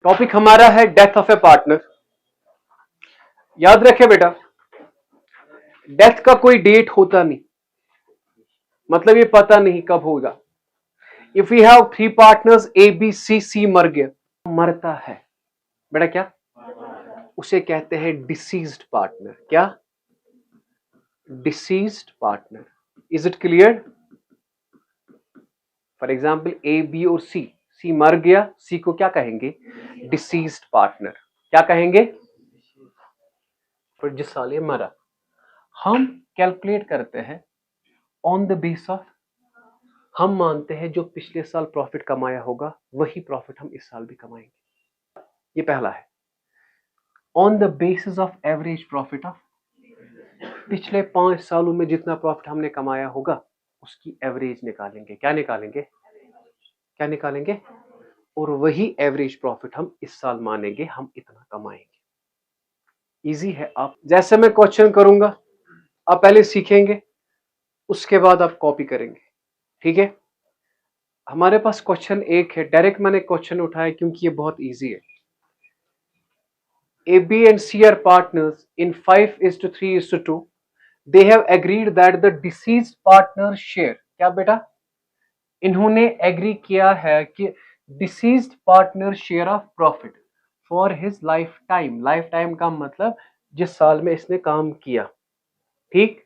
Topic हमारा है death of A partner. याद रखे बेटा, डेथ का कोई डेट होता नहीं, मतलब ये पता नहीं कब होगा। If you have three partners A B C, C मर गया, मरता है बेटा, क्या उसे कहते हैं डिसीज्ड पार्टनर। क्या? Deceased partner. Is it clear? For example A B और सी, सी मर गया, सी को क्या कहेंगे? Deceased partner. क्या कहेंगे? फिर जिस साल ये मरा, हम कैलकुलेट करते हैं ऑन द बेस ऑफ, हम मानते हैं जो पिछले साल प्रॉफिट कमाया होगा वही प्रॉफिट हम इस साल भी कमाएंगे। ये पहला है। On the basis of average profit of, पिछले 5 सालों में जितना प्रॉफिट हमने कमाया होगा उसकी एवरेज निकालेंगे। क्या निकालेंगे? क्या निकालेंगे? और वही एवरेज प्रॉफिट हम इस साल मानेंगे, हम इतना कमाएंगे। इजी है। आप जैसे मैं क्वेश्चन करूंगा आप पहले सीखेंगे, उसके बाद आप कॉपी करेंगे। ठीक है? हमारे पास क्वेश्चन एक है, डायरेक्ट मैंने क्वेश्चन उठाया क्योंकि ये बहुत इजी है। A, B and C are partners in 5:3:2. They have agreed that the deceased partner share. क्या बेटा? इन्होंने एग्री किया है कि deceased partner share of profit for his life time. Life time का मतलब जिस साल में इसने काम किया। ठीक?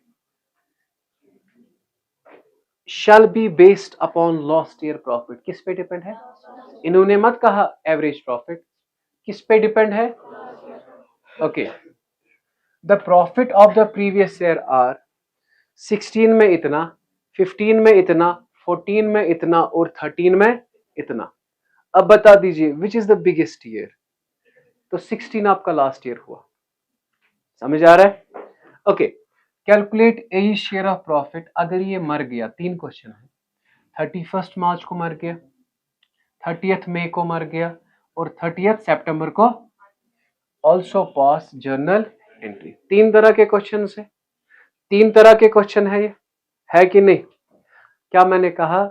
Shall be based upon last year profit. किस पे डिपेंड है? इन्होंने मत कहा एवरेज प्रॉफिट, किस पे डिपेंड है? Okay, the profit of the previous year are 16 में इतना, 15 में इतना, 14 में इतना और 13 में इतना। अब बता दीजिए which is the biggest year? तो 16 आपका लास्ट ईयर हुआ। समझ आ रहा है? Okay, calculate A share of profit. अगर ये मर गया, 3 क्वेश्चन है, 31 मार्च को मर गया, 30 मई को मर गया और 30 सितंबर को ऑल्सो पास जर्नल एंट्री। 3 तरह के क्वेश्चन है, 3 तरह के क्वेश्चन है ये, है कि नहीं? क्या मैंने कहा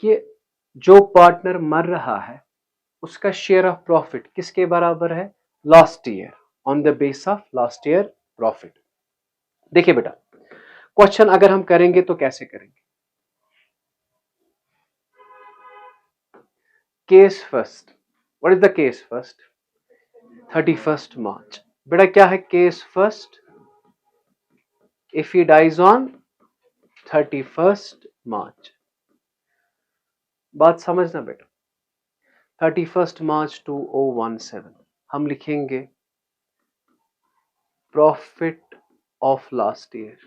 कि जो पार्टनर मर रहा है उसका शेयर ऑफ प्रॉफिट किसके बराबर है? Last year, on the base of last year profit. देखिए बेटा, क्वेश्चन अगर हम करेंगे तो कैसे करेंगे? Case first, what is the case first? 31 मार्च। बेटा क्या है case first? If he dies on 31 March. बात समझना बेटा, 31 मार्च 2017 हम लिखेंगे profit of last year.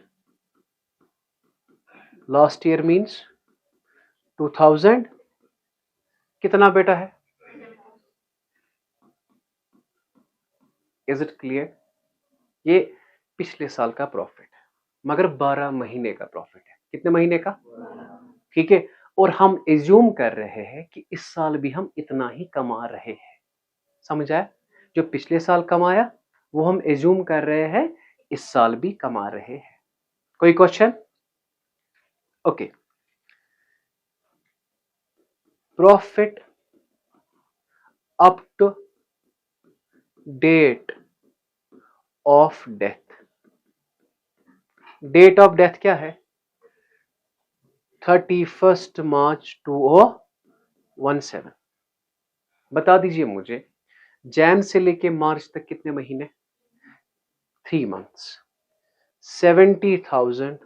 Last year means 2000 कितना बेटा है? Is it clear? ये पिछले साल का प्रॉफिट है, मगर 12 महीने का प्रॉफिट है। कितने महीने का? ठीक है, और हम एज्यूम कर रहे हैं कि इस साल भी हम इतना ही कमा रहे हैं। समझ आया? जो पिछले साल कमाया वो हम एज्यूम कर रहे हैं इस साल भी कमा रहे हैं। कोई question? Okay, profit up to date of death. Date of death क्या है? 31 मार्च 2017। बता दीजिए मुझे, जैन से लेके मार्च तक कितने महीने? 3 मंथ्स। 70,000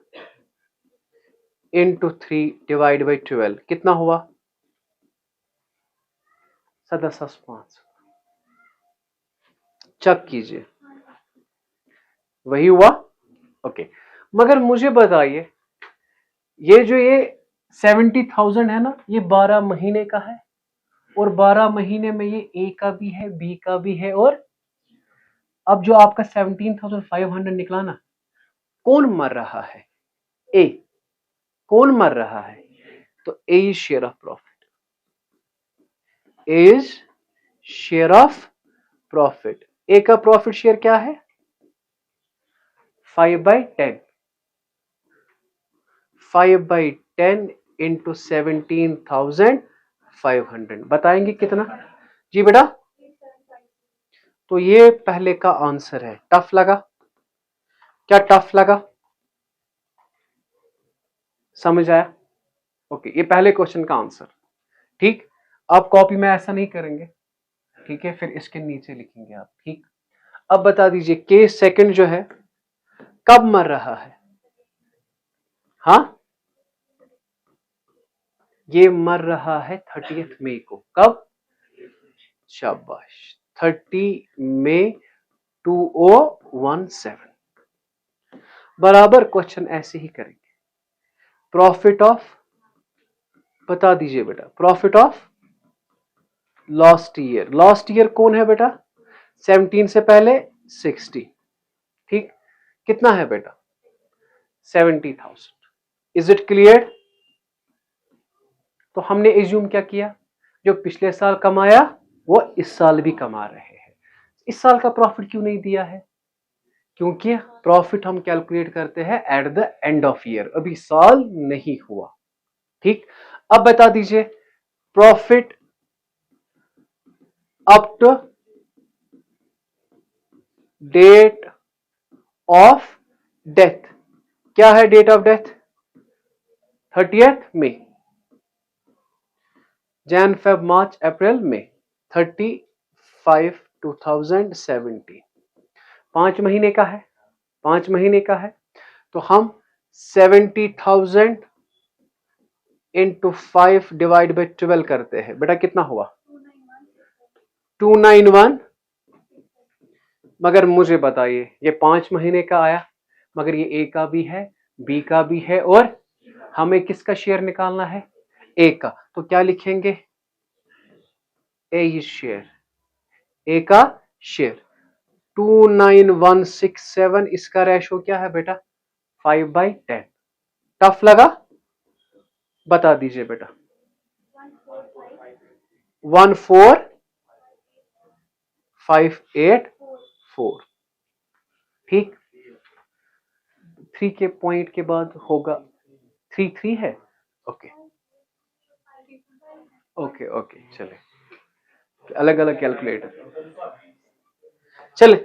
इंटू 3 डिवाइड बाई 12 कितना हुआ? 7,500। चेक कीजिए, वही हुआ। ओके, मगर मुझे बताइए ये जो ये 70,000 है ना, ये 12 महीने का है और 12 महीने में ये ए का भी है, बी का भी है, और अब जो आपका 17,500 निकला ना, कौन मर रहा है? ए। कौन मर रहा है? तो A is share of profit. A is share of profit. A का प्रॉफिट शेयर क्या है? 5/10। 5/10 इंटू 17,500 बताएंगे कितना? जी बेटा तो ये पहले का आंसर है। टफ लगा? क्या टफ लगा? समझ आया? ओके, ये पहले क्वेश्चन का आंसर। ठीक, आप कॉपी में ऐसा नहीं करेंगे, ठीक है, फिर इसके नीचे लिखेंगे आप। ठीक, अब बता दीजिए केस सेकंड जो है कब मर रहा है? हाँ, ये मर रहा है 30 मई को। कब? शाबाश, 30 मई 2017। बराबर क्वेश्चन ऐसे ही करेंगे। प्रॉफिट ऑफ, बता दीजिए बेटा, profit of last year. Last year कौन है बेटा? 17 से पहले 60। ठीक, कितना है बेटा? 70,000। Is it clear? तो हमने एज्यूम क्या किया, जो पिछले साल कमाया वो इस साल भी कमा रहे हैं। इस साल का प्रॉफिट क्यों नहीं दिया है? क्योंकि प्रॉफिट हम कैलकुलेट करते हैं at the end of year, अभी साल नहीं हुआ। ठीक, अब बता दीजिए profit up to date of death. क्या है date of death? 30 May. Jan Feb March April May, 35/2017। 5 महीने का है, 5 महीने का है। तो हम 70,000 इंटू 5 डिवाइड बाई 12 करते हैं। बेटा कितना हुआ? 291। मगर मुझे बताइए, ये 5 महीने का आया, मगर ये ए का भी है, बी का भी है, और हमें किसका शेयर निकालना है? ए का। तो क्या लिखेंगे? ए शेयर, ए का शेयर। 29167, इसका रेशो क्या है बेटा? 5/10। टफ लगा? बता दीजिए बेटा। 14584। ठीक, 3 के पॉइंट के बाद होगा 3 है। ओके ओके ओके, चले अलग अलग कैलकुलेटर। चले,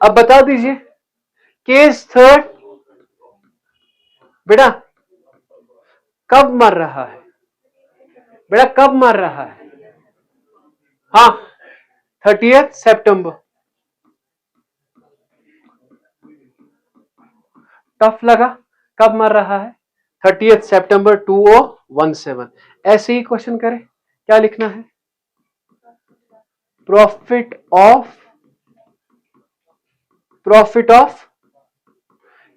अब बता दीजिए केस थर्ड। बेटा कब मर रहा है? बेटा कब मर रहा है? हाँ, 30 सितंबर। टफ लगा? कब मर रहा है? 30 सितंबर 2017। ऐसे ही क्वेश्चन करें, क्या लिखना है? प्रॉफिट ऑफ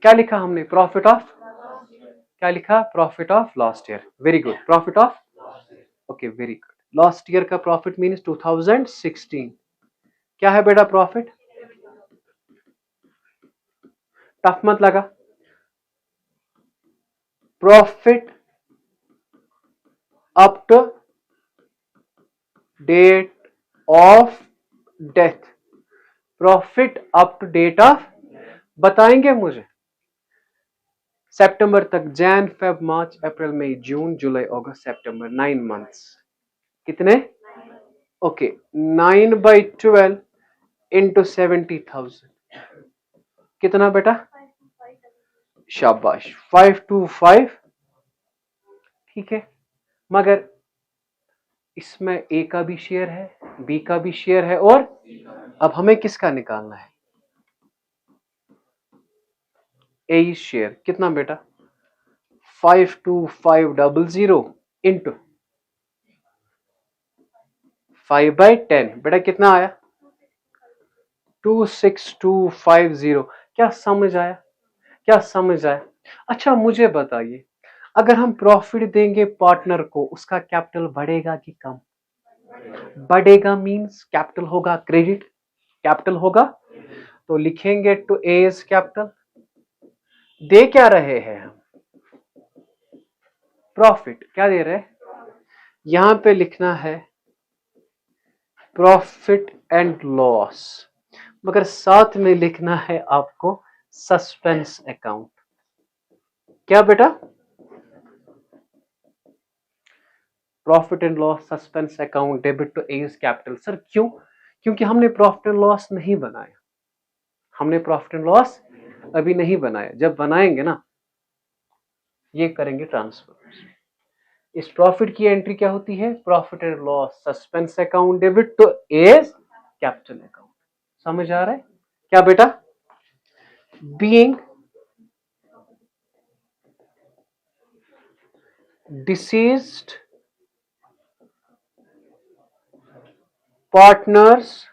क्या लिखा हमने? प्रॉफिट ऑफ, क्या लिखा? Profit of last year. Very good, profit of, okay very good. Last year का प्रॉफिट मीन्स 2016। क्या है बेटा प्रॉफिट? टफ मत लगा। Profit up to date of death. Profit up to date of, बताएंगे मुझे सितंबर तक, जैन फेब मार्च अप्रैल मई जून जुलाई अगस्त सितंबर, 9 मंथ्स। कितने? ओके, 9/12 इंटू 70,000 कितना बेटा? शाबाश, 525। ठीक है, मगर इसमें ए का भी शेयर है, बी का भी शेयर है, और अब हमें किसका निकालना है? ए शेयर। कितना बेटा? 52500 इंटू 5/10। बेटा कितना आया? 26250। क्या समझ आया? क्या समझ आया? अच्छा मुझे बताइए, अगर हम प्रॉफिट देंगे पार्टनर को, उसका कैपिटल बढ़ेगा कि कम? बढ़ेगा मींस कैपिटल होगा क्रेडिट, कैपिटल होगा। तो लिखेंगे टू एज कैपिटल। दे क्या रहे हैं हम? प्रॉफिट। क्या दे रहे हैं? यहां पे लिखना है प्रॉफिट एंड लॉस, मगर साथ में लिखना है आपको सस्पेंस अकाउंट। क्या बेटा? Profit and loss suspense account debit to as capital. Sir क्यों? क्योंकि हमने प्रॉफिट एंड लॉस नहीं बनाया, हमने प्रॉफिट एंड लॉस अभी नहीं बनाया। जब बनाएंगे ना, ये करेंगे ट्रांसफर। इस प्रॉफिट की एंट्री क्या होती है? Profit and loss suspense account debit to as capital account. समझ आ रहा है क्या बेटा? Being deceased partners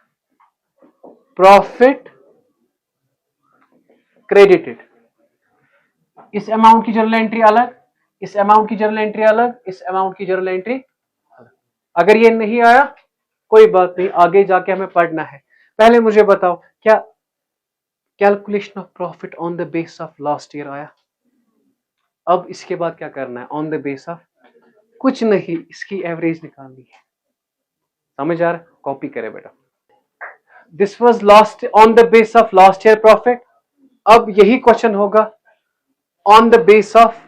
profit credited. इस अमाउंट की जर्नल एंट्री अलग, इस अमाउंट की जर्नल एंट्री अलग, इस अमाउंट की जर्नल एंट्री अलग। अगर ये नहीं आया कोई बात नहीं, आगे जाके हमें पढ़ना है। पहले मुझे बताओ, क्या calculation of profit on the base of last year आया? अब इसके बाद क्या करना है? ऑन द बेस ऑफ कुछ नहीं, इसकी एवरेज निकालनी है। समझ आ रहा है? कॉपी करे बेटा। This was last on the base of last year profit. अब यही क्वेश्चन होगा on the base of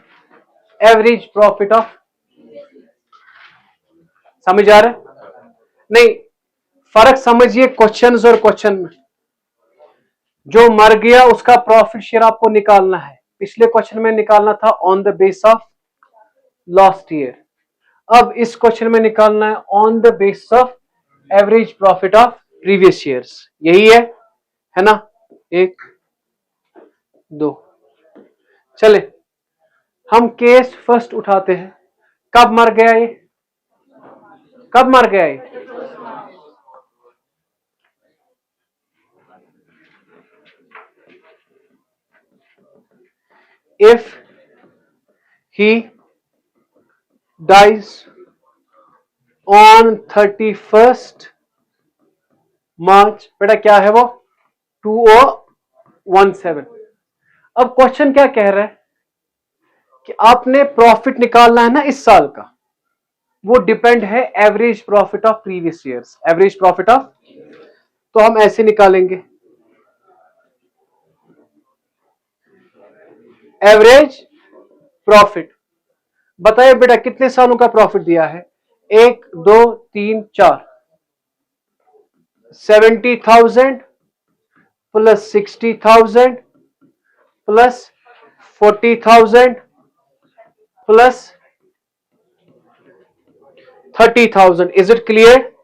average profit of. समझ आ रहा है? नहीं, फर्क समझिए क्वेश्चंस और क्वेश्चन में। जो मर गया उसका प्रॉफिट शेयर आपको निकालना है। पिछले क्वेश्चन में निकालना था on the base of last year, अब इस क्वेश्चन में निकालना है on the base of average profit of previous years. यही है ना? 1 2 चले, हम केस फर्स्ट उठाते हैं। कब मर गया ये? कब मर गया ये? If he dies on 31st मार्च, बेटा क्या है वो? 2017। अब क्वेश्चन क्या कह रहा है कि आपने प्रॉफिट निकालना है ना इस साल का, वो डिपेंड है average profit of previous years. Average profit of, तो हम ऐसे निकालेंगे, एवरेज प्रॉफिट। बताइए बेटा कितने सालों का प्रॉफिट दिया है? 1 2 3 4, 70,000 plus 60,000 plus 40,000 plus 30,000। Is it clear?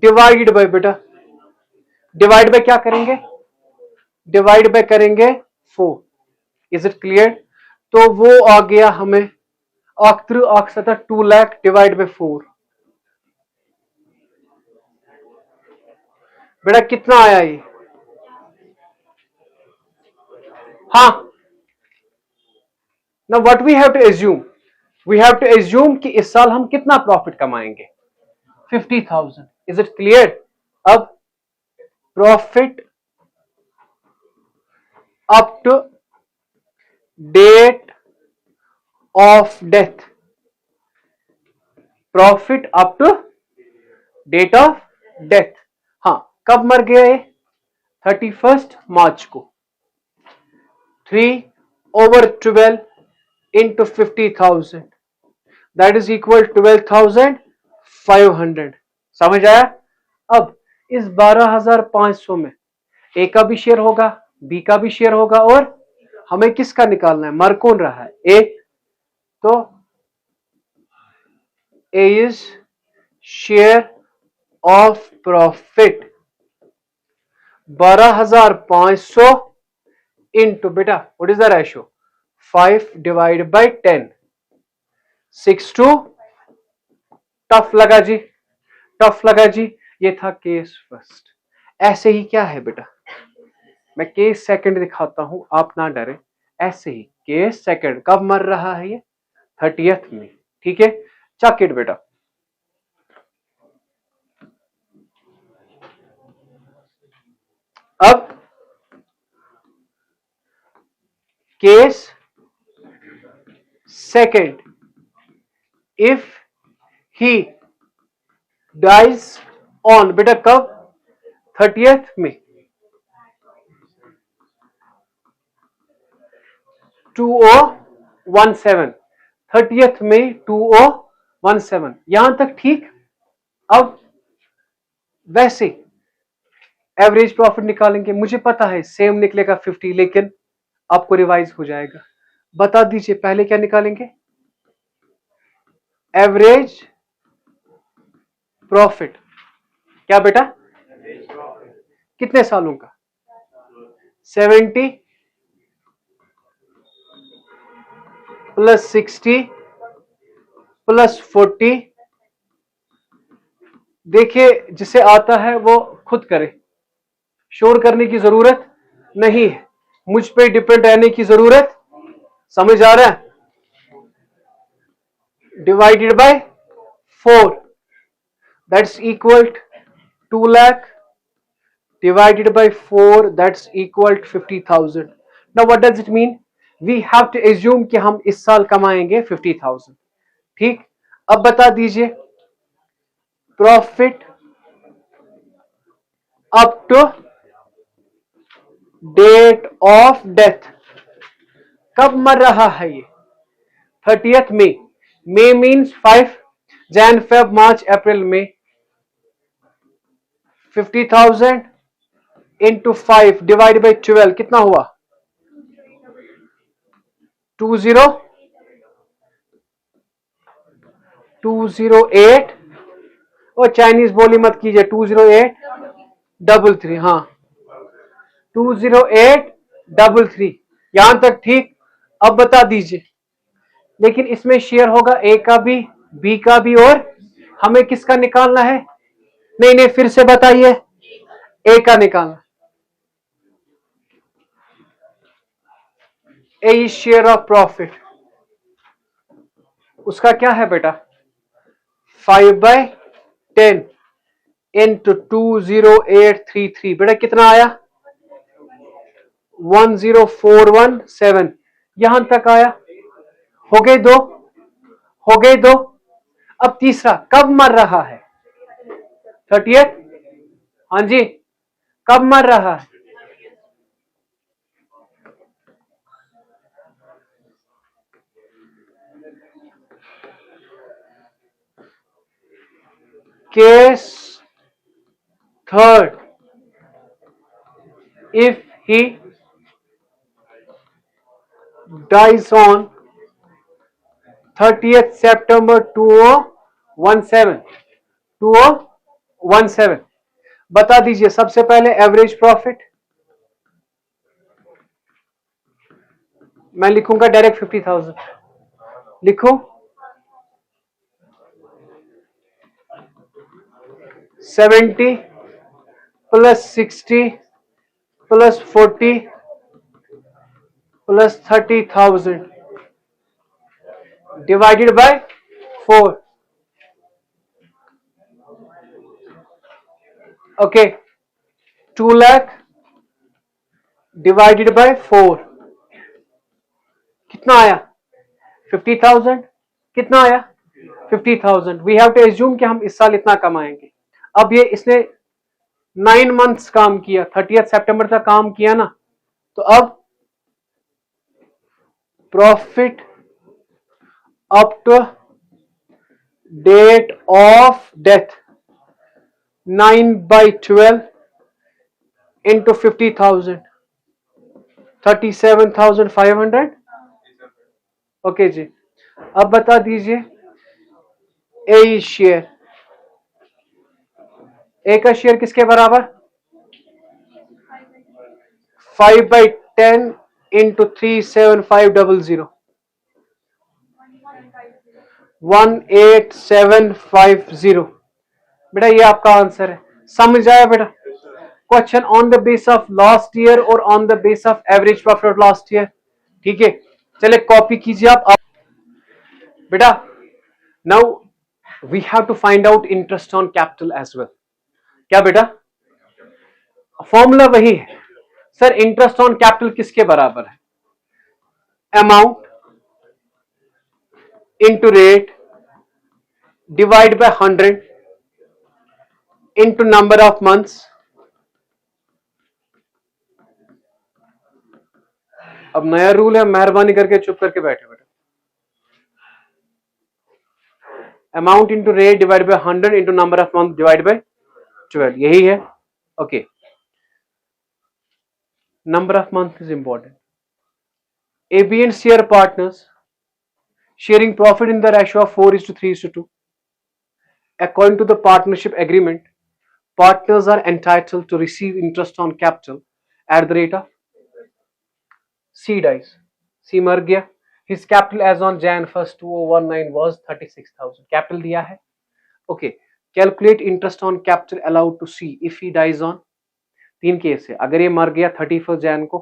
Divide by बेटा, डिवाइड बाय क्या करेंगे? डिवाइड बाय करेंगे 4। Is it clear? तो वो आ गया हमें आख्तर आखसता 2 लाख डिवाइड बाय 4। बेटा कितना आया ये? हाँ ना, what we have to assume, we have to assume कि इस साल हम कितना प्रॉफिट कमाएंगे? 50,000। Is it clear? अब profit up to date of death, profit up to date of death. हाँ, कब मर गया ये? 31st मार्च को। 3/12 into 50,000, दैट इज इक्वल 12,500। समझ आया? अब इस 12,500 में ए का भी शेयर होगा, बी का भी शेयर होगा, और हमें किसका निकालना है? मर कौन रहा है? ए। तो A is share of profit 12,500 into, बेटा what is the ratio? 5 divide by 10, 6 2। Tough लगा जी? टफ लगा जी? ये था केस फर्स्ट। ऐसे ही क्या है बेटा, मैं केस सेकंड दिखाता हूं, आप ना डरे। ऐसे ही केस सेकंड, कब मर रहा है ये? 30th में। ठीक है, चक इट बेटा। अब case second, if he dies on, बेटा कब? 30th में 2017, 30th में 2017। यहां तक ठीक। अब वैसे एवरेज प्रॉफिट निकालेंगे, मुझे पता है सेम निकलेगा 50, लेकिन आपको रिवाइज हो जाएगा। बता दीजिए पहले क्या निकालेंगे? Average profit. क्या बेटा? कितने सालों का? 70 प्लस 60 प्लस 40। देखिए जिसे आता है वो खुद करे, शोर करने की जरूरत नहीं है, मुझ पे डिपेंड रहने की जरूरत, समझ आ रहा है? Divided by 4, that's equal 2 lakh divided by 4, that's equal to 50,000. Now what does it mean? We have to assume कि हम इस साल कमाएंगे 50,000। ठीक, अब बता दीजिए profit up to date of death, कब मर रहा है ये? 30th May. May means 5, Jan Feb March April May. 50,000 into 5 divide by 12 कितना हुआ? 208। और चाइनीज बोली मत कीजिए, 20833। हाँ 20833, यहां तक ठीक। अब बता दीजिए, लेकिन इसमें शेयर होगा ए का भी, बी का भी, और हमें किसका निकालना है? नहीं नहीं, फिर से बताइए, ए का निकालना। ए इज शेयर ऑफ प्रॉफिट, उसका क्या है बेटा? 5/10 इंटू 20833। बेटा कितना आया? 10417। यहां तक आया। हो गए दो, हो गए दो। अब तीसरा, कब मर रहा है? 30th। हाँ जी, कब मर रहा है? Case third, if he dies on 30th September 2017। बता दीजिए सबसे पहले एवरेज प्रॉफिट, मैं लिखूंगा डायरेक्ट 50,000। लिखो 70 plus 60 plus 40 plus 30,000 divided by 4। Okay, 2 lakh divided by 4 कितना आया? 50,000। कितना आया? 50,000। वी हैव टू एज्यूम कि हम इस साल इतना कमाएंगे। अब ये इसने 9 मंथ्स काम किया, 30th सितंबर तक काम किया ना, तो अब profit up to date of death 9/12 into 50,000, 37,500। Okay जी, अब बता दीजिए ए शेयर, ए का शेयर किसके बराबर? 5/10 इंटू 37500, 18750। बेटा ये आपका आंसर है, समझ आया बेटा? Question on the base of last year और on the base of average profit of last year. ठीक है, चले कॉपी कीजिए आप। बेटा now we have to find out interest on capital as well. क्या बेटा? फॉर्मूला वही है सर, इंटरेस्ट ऑन कैपिटल किसके बराबर है? Amount into rate divide by 100 into number of months. अब नया रूल है, मेहरबानी करके चुप करके बैठे बेटा। Amount into rate divide by 100 into number of month divide by 12, यही है। Okay, number of months is important. A, B and C are partners sharing profit in the ratio of 4:3:2. According to the partnership agreement, partners are entitled to receive interest on capital at the rate of C dies. C मर गया. His capital as on Jan 1st 2019 was 36,000. Capital दिया है. Okay. Calculate interest on capital allowed to C if he dies on. तीन case है. अगर ये मर गया 31 जैन को,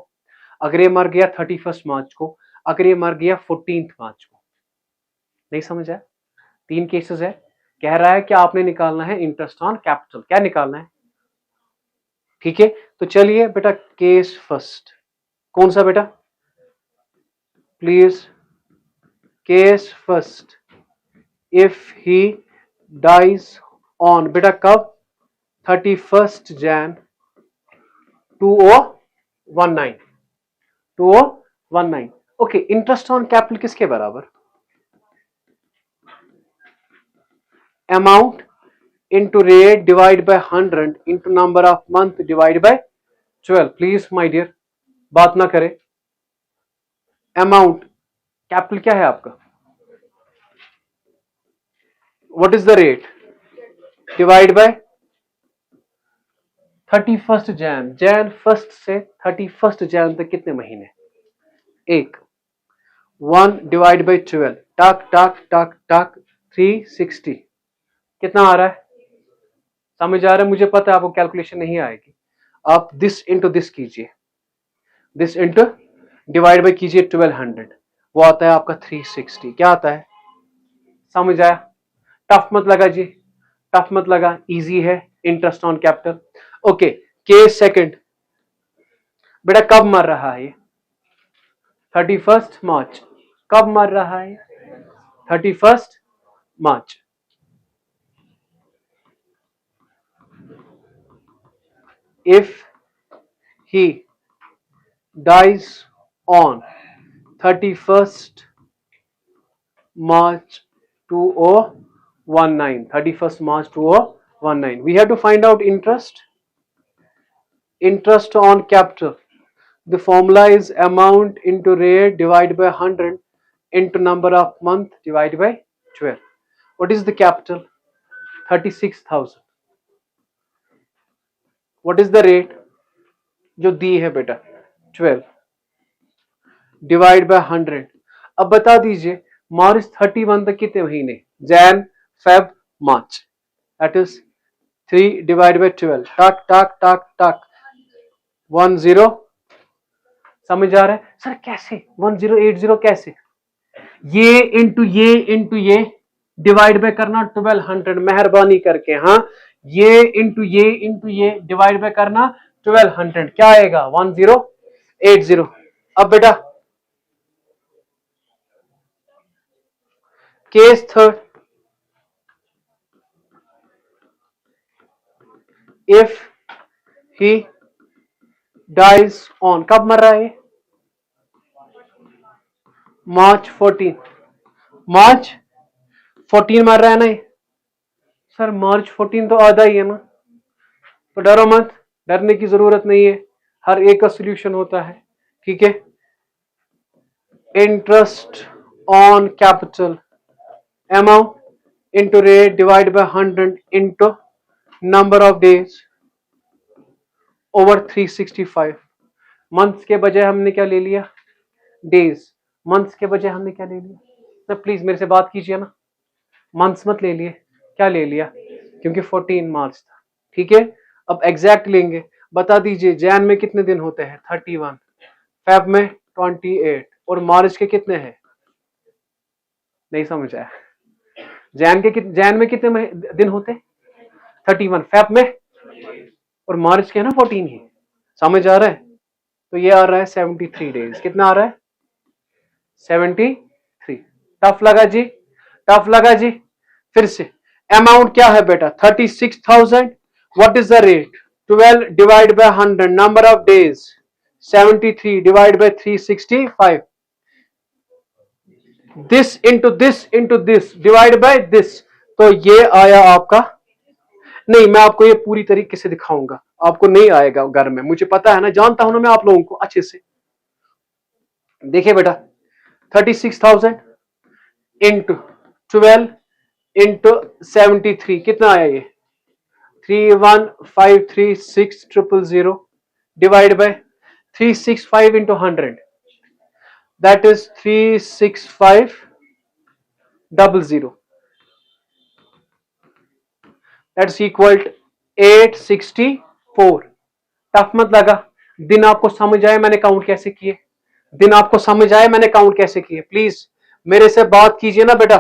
अगर ये मर गया 31 मार्च को, अगर ये मर गया 14 मार्च को. नहीं समझ आया? तीन केसेस है. कह रहा है कि आपने निकालना है इंटरेस्ट ऑन कैपिटल. क्या निकालना है? ठीक है. तो चलिए बेटा केस फर्स्ट. कौन सा बेटा? Please case first. If he dies on, बेटा कब? 31 Jan 2019. 2019. Okay. Interest on capital किसके बराबर? Amount into rate divide by 100 into number of month divide by 12. Please my dear बात ना करें. अमाउंट कैपिटल क्या है आपका? What is the rate? Divide by 31 Jan. Jan 1 से 31 जैन तक कितने महीने? एक. 1 डिवाइड बाय 12. टक टक टक टक 360. कितना आ रहा है? समझ आ रहा है? मुझे पता है आपको कैलकुलेशन नहीं आएगी. आप दिस इंटू दिस कीजिए. दिस इंटू डिवाइड बाय कीजिए 1200. वो आता है आपका 360. क्या आता है? समझ आया? टफ मत लगा जी. टफ मत लगा. इजी है. Interest on capital. Okay. Case second. बेटा कब मर रहा है? 31 मार्च. कब मर रहा है? 31 मार्च. If he dies on 31st March 2019, 31st March 2019, we have to find out interest on capital. The formula is amount into rate divided by 100 into number of month divided by 12. What is the capital? 36,000. What is the rate जो दी है बेटा? 12 divide by 100. अब बता दीजिए मार्च 31 तक कितने महीने? Jain Feb March. That is 3 divide by 12. टक टक टक टक 10. समझ आ रहा है? सर कैसे 1080 कैसे? ये इंटू ये डिवाइड बाय करना 1200. मेहरबानी करके. हाँ, ये इंटू ये डिवाइड बाय करना 1200. क्या आएगा? 1080. अब बेटा case third. If he dies on, कब मर रहा है? मार्च 14. मार्च 14 मर रहा है ना? सर मार्च 14 तो आधा ही है ना. तो डरो मत. डरने की जरूरत नहीं है. हर एक का सोल्यूशन होता है. ठीक है. Interest on capital amount into rate divide by 100 into number of days over 365. Months के बजाय हमने क्या ले लिया? डेज. मंथ्स के बजाय हमने क्या ले लिया? सर प्लीज मेरे से बात कीजिए ना. मंथ्स मत ले लिए. क्या ले लिया? क्योंकि 14 मार्च था. ठीक है. अब एग्जैक्ट लेंगे. बता दीजिए जैन में कितने दिन होते हैं? 31. फेब में 28. और मार्च के कितने हैं? नहीं समझ आया? जैन में कितने दिन होते? 31. फेब में और मार्च के ना 14 ही. समझ आ रहा है? तो ये आ रहा है 73 डेज. कितना आ रहा है? 73. टफ लगा जी? टफ लगा जी? फिर से अमाउंट क्या है बेटा? 36,000. What is the rate? 12 divide by 100 number of days 73 divide by 365. This into this divide by this. तो ये आया आपका. नहीं, मैं आपको ये पूरी तरीके से दिखाऊंगा. आपको नहीं आएगा घर में, मुझे पता है ना, जानता हूं ना मैं आप लोगों को अच्छे से। देखिए बेटा 36,000 इंटू 12 इंटू 73 कितना आया ये 31536,000 divide by 365 into 100 that is 36500 that's equal 864। Tough मत लगा, दिन आपको समझ आए मैंने काउंट कैसे किए, दिन आपको समझ आए मैंने काउंट कैसे किए, प्लीज मेरे से बात कीजिए ना बेटा।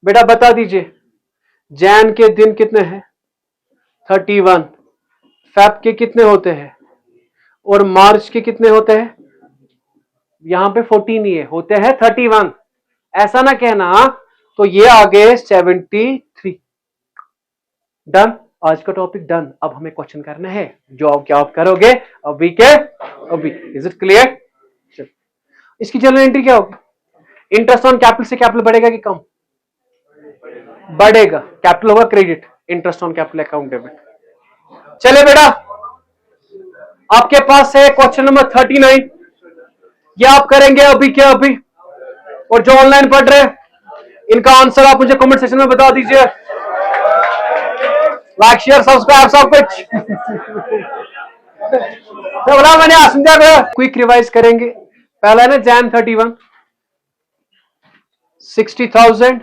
बेटा बता दीजिए जैन के दिन कितने हैं 31, फेब के कितने होते हैं और मार्च के कितने होते हैं, यहां पे 14 ही है, होते हैं 31, ऐसा ना कहना। तो ये आ गए 73। डन, आज का टॉपिक डन। अब हमें क्वेश्चन करना है जो आप क्या आप करोगे अभी के अभी। Is it clear? इसकी जनरल एंट्री क्या होगी, इंटरेस्ट ऑन कैपिटल से कैपिटल बढ़ेगा कि कम बढ़ेगा, कैपिटल होगा credit, interest on capital account debit. चले बेटा आपके पास है क्वेश्चन नंबर 39, ये आप करेंगे अभी क्या अभी, और जो ऑनलाइन पढ़ रहे हैं इनका आंसर आप मुझे कमेंट सेक्शन में बता दीजिए, लाइक शेयर सब्सक्राइब सब कुछ। तो बोला मैंने समझा, क्विक रिवाइज करेंगे। पहला है ना जैन 31 60,000,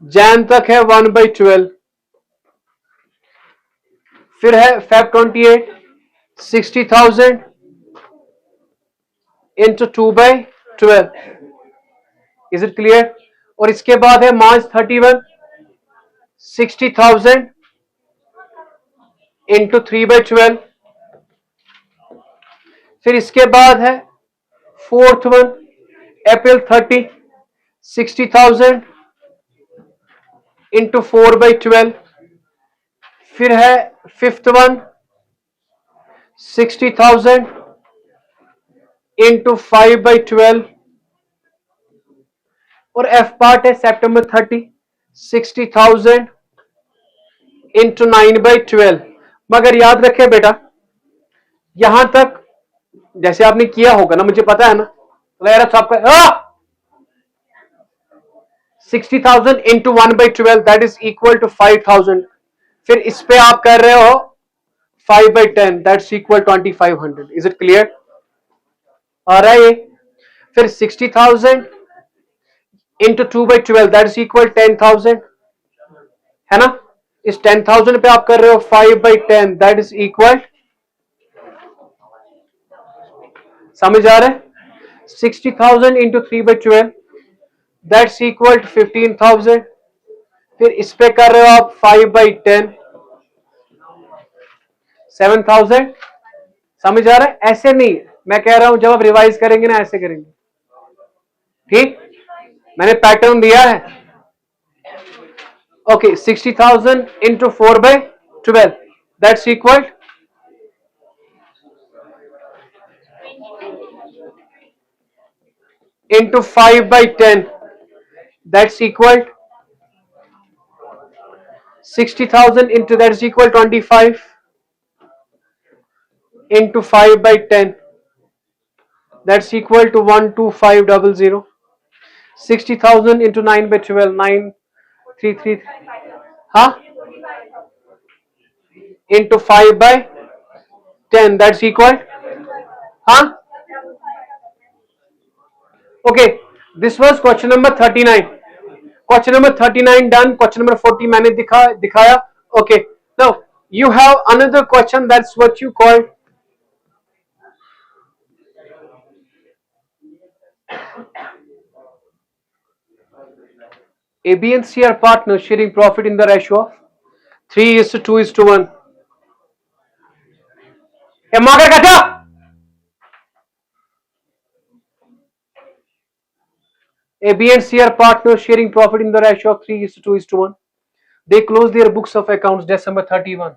जैन तक है 1/12, फिर है Feb 28 60,000 into 2/12। Is it clear? और इसके बाद है मार्च 31 60,000 इंटू 3/12। फिर इसके बाद है फोर्थ वन अप्रैल 30 60,000 इंटू 4/12। फिर है फिफ्थ वन 60,000 इंटू 5/12। और एफ पार्ट है सितंबर 30 60,000 इंटू 9/12। मगर याद रखे बेटा यहां तक जैसे आपने किया होगा ना, मुझे पता है ना, आपका 60,000 into 1/12 that is equal to 5,000। फिर इस पे आप कर रहे हो 5/10 that's equal 2,500। Is it clear? आ रहा है ये? फिर 60,000 इंटू 2/12 दैट इज इक्वल 10,000, है ना। इस 10,000 पे आप कर रहे हो 5/10 दैट इज इक्वल, समझ आ रहा है, 60,000 इंटू 3/12 दैट्स इक्वल टू 15,000। फिर इस पे कर रहे हो आप 5/10 7,000। समझ आ रहा है? ऐसे नहीं, मैं कह रहा हूं जब आप रिवाइज करेंगे ना ऐसे करेंगे, ठीक, मैंने पैटर्न दिया है। Okay 60,000 into 4/12 that's equal into 5/10 that's equal 60,000 into that is equal 25 into 5/10 that's equal to 12500। 60,000 into 9/12 933 हाँ इंटू 5/10 दैट्स इक्वल हाँ okay. This was question number 39। Question number 39 done. Question number 40 मैंने दिखाया। Okay now you have another question that's what you call A, B and C are partners sharing profit in the ratio of 3:2:1. A, B and C are partners sharing profit in the ratio of 3:2:1. They close their books of accounts December 31.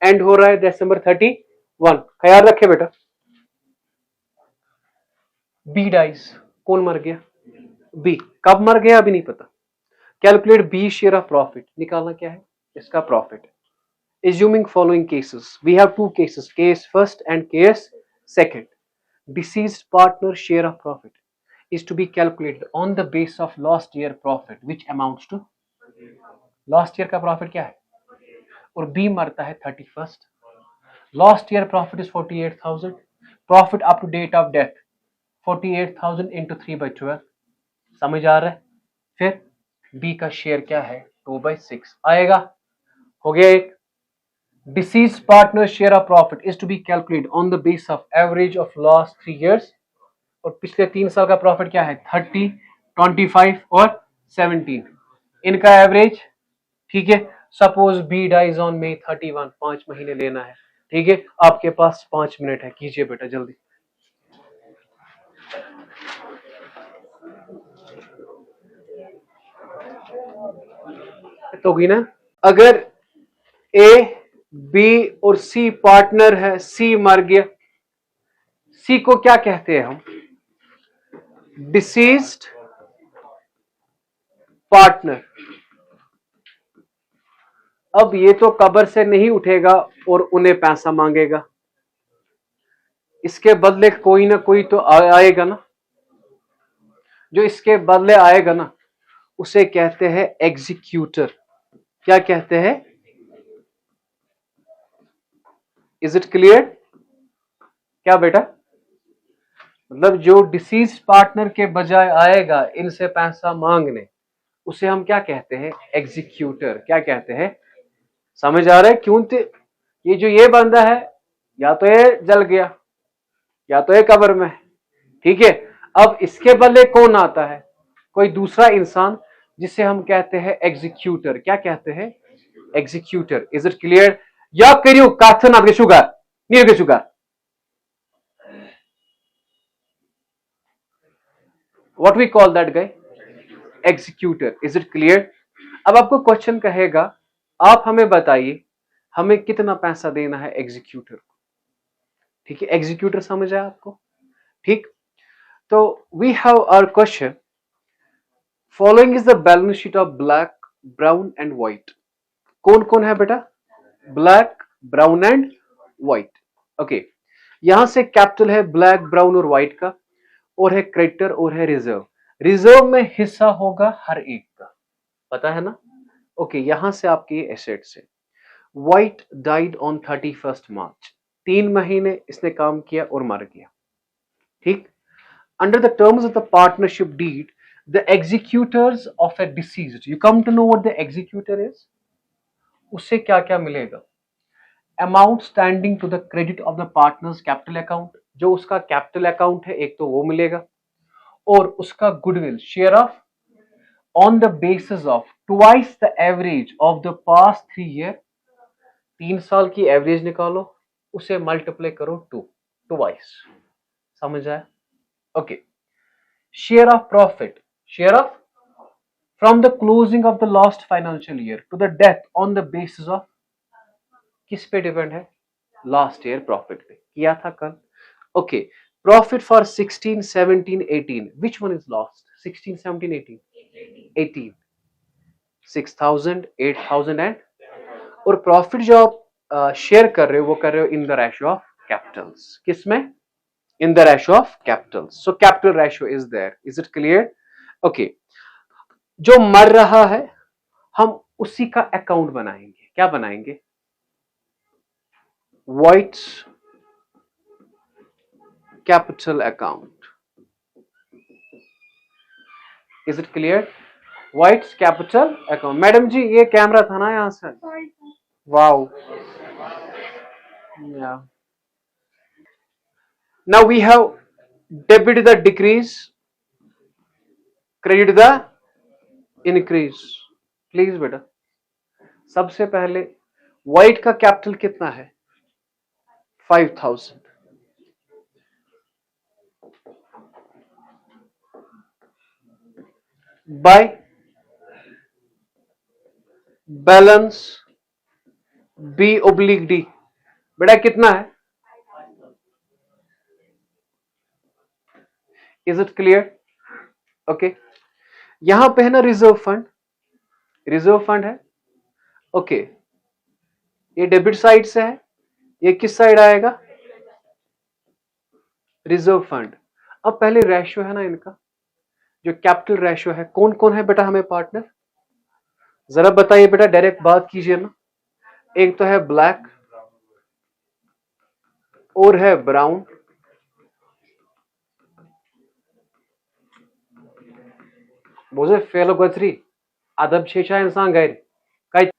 And हो रहा है December 31। ख्याल रखे बेटा। B dies, कौन मर गया? B। कब मर गया अभी नहीं पता। Calculate B share of profit, निकालना क्या है इसका प्रॉफिट है। Assuming following cases, we have two cases, case first and case second. Deceased partner share of profit is to be calculated on the base of last year profit, which amounts to last year का profit क्या है, और B मरता है 31st. Last year profit is 48,000, profit up to date of death 48,000 into 3/12, समझ आ रहा है। फिर बी का शेयर क्या है, 2/6 आएगा, हो गया एक। Deceased partner share of profit is to be calculated on the base of average of last 3 years, और पिछले 3 साल का प्रॉफिट क्या है, 30, 25 और 17, इनका एवरेज। ठीक है, suppose B dies on May 31, 5 महीने लेना है। ठीक है, आपके पास 5 मिनट है, कीजिए बेटा जल्दी। तो होगी ना, अगर ए बी और सी पार्टनर है, सी मर गया, सी को क्या कहते हैं हम, डिसीज्ड पार्टनर। अब ये तो कब्र से नहीं उठेगा और उन्हें पैसा मांगेगा, इसके बदले कोई ना कोई तो आएगा ना, जो इसके बदले आएगा ना उसे कहते हैं एग्जीक्यूटर। क्या कहते हैं, इज इट क्लियर? क्या बेटा, मतलब जो डिसीज पार्टनर के बजाय आएगा इनसे पैसा मांगने, उसे हम क्या कहते हैं, एग्जीक्यूटर। क्या कहते हैं, समझ आ रहा है? क्यों ये जो ये बंदा है, या तो ये जल गया या तो ये कब्र में। ठीक है, अब इसके बदले कौन आता है, कोई दूसरा इंसान, जिसे हम कहते हैं एग्जीक्यूटर। क्या कहते हैं, एग्जीक्यूटर। Is it clear? या करियो काथन आपके शुगर नहीं होगे शुगर, what we call that guy, executor. Is it clear? अब आपको क्वेश्चन कहेगा, आप हमें बताइए हमें कितना पैसा देना है एग्जीक्यूटर को। ठीक है, एग्जीक्यूटर समझ आया आपको? ठीक, तो we have our question, following is the balance sheet of Black, Brown and White. कौन कौन है बेटा, Black, Brown and White. Okay, यहां से कैपिटल है ब्लैक, ब्राउन और व्हाइट का, और है क्रेडिटर और है रिजर्व। रिजर्व में हिस्सा होगा हर एक का, पता है ना? ओके, यहां से आपके ये एसेट्स है। व्हाइट डाइड ऑन 31st मार्च, 3 महीने इसने काम किया और मर गया। ठीक, under the terms of the partnership deed, the executors of a deceased, you come to know what the executor is, उससे क्या क्या मिलेगा, amount standing to the credit of the partners capital account, जो उसका कैपिटल अकाउंट है एक तो वो मिलेगा, और उसका goodwill share of on the basis of twice the average of the past 3 year, 3 साल की एवरेज निकालो, उसे मल्टीप्लाई करो 2, ट्वाइस। समझ आया? Okay, share of profit, share of from the closing of the last financial year to the death on the basis of, किस पे depend है, लास्ट ईयर प्रॉफिट पे, किया था कल। Okay, profit for 16, 17, 18, which one is lost, 16, 17, 18, 18, 6,000, 8,000 and, और profit जो आप शेयर कर रहे हो वो कर रहे हो in the ratio of capitals. किसमें, in the ratio of capitals. So capital ratio is there. Is it clear? Okay, जो मर रहा है हम उसी का अकाउंट बनाएंगे। क्या बनाएंगे, White's capital account. Is it clear? White's capital account. Madam जी ये कैमरा था ना यहां से, wow, yeah. Now we have debit the decrease, credit the increase. Please बेटा, सबसे पहले व्हाइट का कैपिटल कितना है, 5,000, by balance B oblique D, बेटा कितना है, इज इट क्लियर? ओके, यहां पे है ना रिजर्व फंड, रिजर्व फंड है, ओके, ये डेबिट साइड से है, ये किस साइड आएगा? Reserve fund. अब पहले रेशियो है ना इनका, जो कैपिटल रेशियो है, कौन कौन है बेटा हमें पार्टनर? जरा बताइए बेटा, डायरेक्ट बात कीजिए ना। एक तो है ब्लैक और है ब्राउन। बोझे फेलो गथरी अदब छेछा इंसान गैर कई।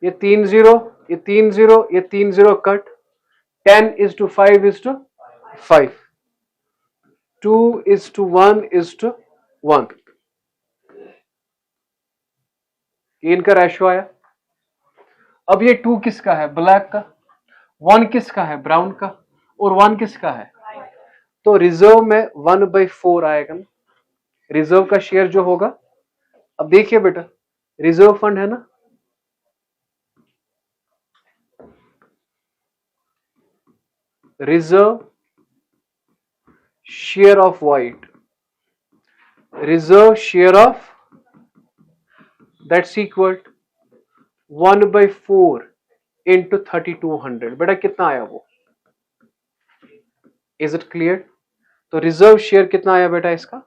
ये 3 0, ये 3 0, ये 3 0 कट। 10:5:5, 2:1:1। ये इनका रेशियो आया। अब ये 2 किसका है? ब्लैक का। 1 किसका है? ब्राउन का। और 1 किसका है? तो रिजर्व में 1/4 आएगा ना, रिजर्व का शेयर जो होगा। अब देखिए बेटा, रिजर्व फंड है ना, reserve share of white, reserve share of, that's equal 1/4 into 3200। बेटा कितना आया वो? Is it clear? तो रिजर्व शेयर कितना आया बेटा इसका?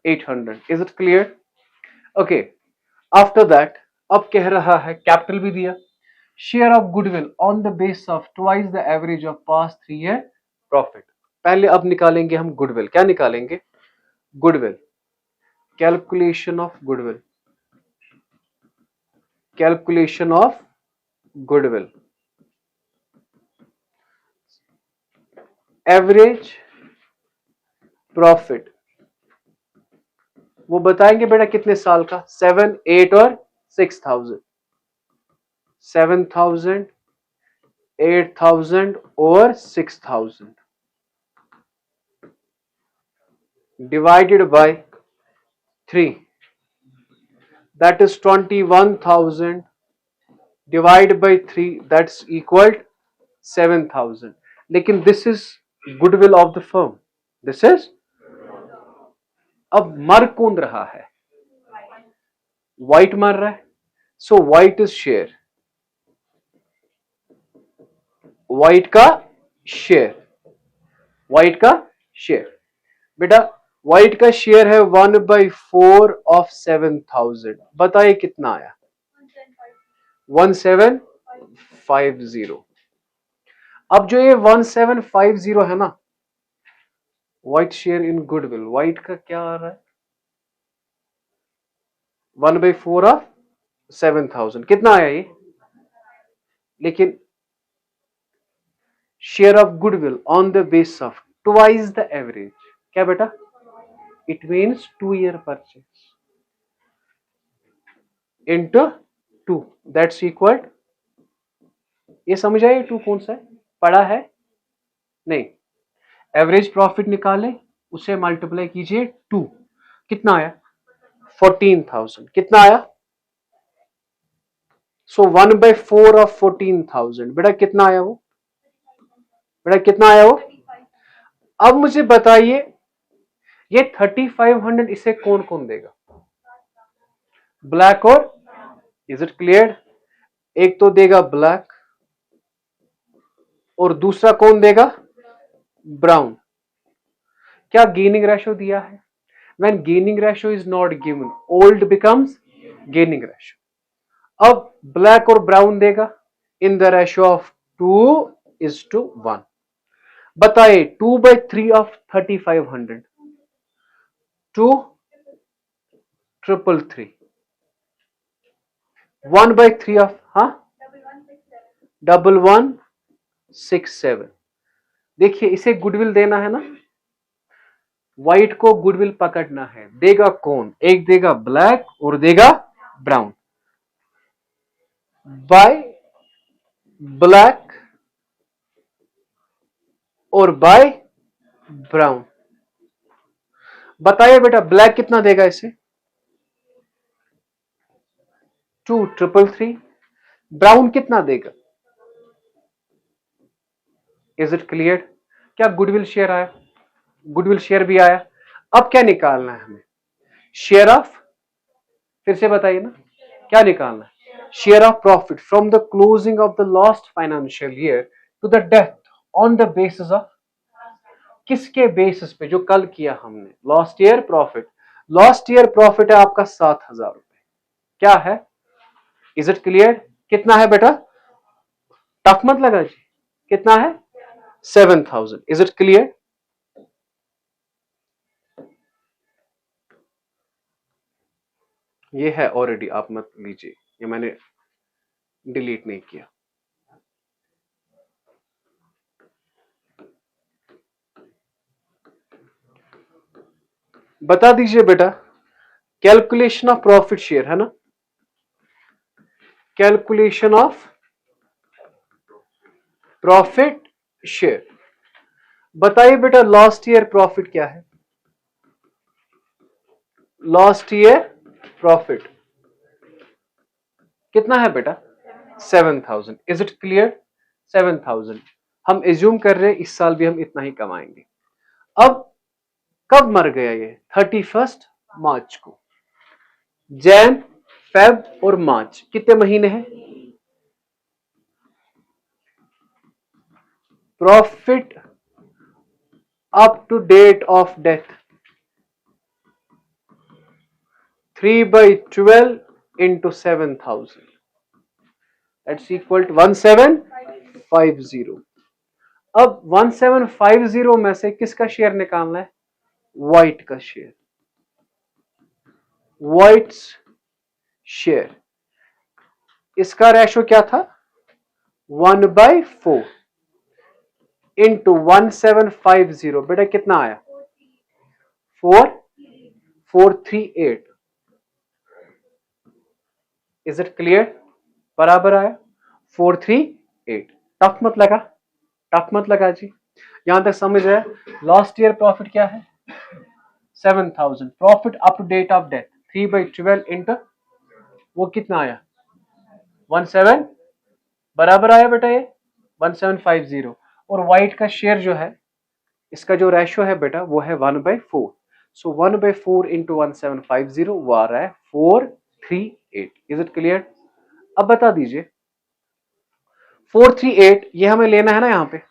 800। Is it clear? Okay, after that अब कह रहा है, कैपिटल भी दिया, share of goodwill on the base of twice the average of past 3 year profit. पहले अब निकालेंगे हम गुडविल। क्या निकालेंगे? Goodwill, calculation of goodwill, calculation of goodwill, average profit. वो बताएंगे बेटा कितने साल का? 7, 8 और 6,000। 7,000, 8,000 और 6,000 divided by 3, that is 21,000 divided by 3, that's equal 7,000। लेकिन this is goodwill of the firm, this is। अब मर कौन रहा है? व्हाइट मर रहा है, सो व्हाइट इज शेयर, व्हाइट का शेयर, व्हाइट का शेयर। बेटा व्हाइट का शेयर है 1/4 ऑफ 7,000। बताइए कितना आया? 1750। अब जो ये 1750 है ना, white share in goodwill, white का क्या आ रहा है? 1/4 ऑफ 7,000 कितना आया ये? लेकिन share of goodwill on the base of twice the average, क्या बेटा? It means 2 year purchase into 2, that's equal. ये समझ आए 2 कौन सा है? पढ़ा है? नहीं। एवरेज प्रॉफिट निकाले, उसे मल्टीप्लाई कीजिए 2, कितना आया? 14,000। कितना आया? सो 1/4 ऑफ 14,000। बेटा कितना आया वो? बेटा कितना आया वो? अब मुझे बताइए, ये 3500 इसे कौन कौन देगा? ब्लैक और, इज इट क्लियर? एक तो देगा ब्लैक और दूसरा कौन देगा? ब्राउन। क्या गेनिंग रेशो दिया है? When gaining ratio is not given, old becomes gaining ratio. अब ब्लैक और ब्राउन देगा इन द रेशो ऑफ 2:1। बताइए 2/3 ऑफ 3500, 2,333। 1/3 ऑफ, हाँ, 1167। देखिए इसे गुडविल देना है ना, व्हाइट को गुडविल पकड़ना है। देगा कौन? एक देगा ब्लैक और देगा ब्राउन। बाय ब्लैक और बाय ब्राउन। बताइए बेटा ब्लैक कितना देगा इसे? 2,333। ब्राउन कितना देगा? Is it clear? क्या गुडविल शेयर आया? गुडविल शेयर भी आया। अब क्या निकालना है हमें? शेयर ऑफ, फिर से बताइए ना, क्या निकालना है? Share of profit from the closing of the last financial year to the death on the basis of, किसके बेसिस पे? जो कल किया हमने, last year profit. Last year profit है आपका 7,000 रुपए। क्या है? Is it clear? कितना है बेटा? टफ मत लगा जी। कितना है? 7,000। Is it clear? ये है ऑलरेडी, आप मत लीजिए, ये मैंने डिलीट नहीं किया। बता दीजिए बेटा, कैलकुलेशन ऑफ प्रॉफिट शेयर है ना, कैलकुलेशन ऑफ प्रॉफिट शेयर। बताइए बेटा, लास्ट ईयर प्रॉफिट क्या है? लास्ट ईयर प्रॉफिट कितना है बेटा? 7,000। Is it clear? 7,000। हम एज्यूम कर रहे हैं इस साल भी हम इतना ही कमाएंगे। अब कब मर गया ये? 31 मार्च को। जैन, फेब और मार्च कितने महीने हैं? Profit up to date of death 3/12 into 7,000, that's equal to 1750। अब 1750 में से किसका शेयर निकालना है? वाइट का शेयर, वाइट्स शेयर। इसका रेशो क्या था? 1/4 इंटू 1750। बेटा कितना आया? 4,438। Is it clear? बराबर आया 438। टफ मत लगा, टफ मत लगा जी। यहां तक समझ रहे? लास्ट ईयर प्रॉफिट क्या है? 7,000। Profit up to date of death 3/12 into वो कितना आया? 17, बराबर आया बेटा ये 1750। और वाइट का शेयर जो है, इसका जो रेशो है बेटा वो है 1/4। सो 1/4 इंटू 1750 वो आ रहा है 438। Is it clear? अब बता दीजिए 438 ये हमें लेना है ना यहां पे,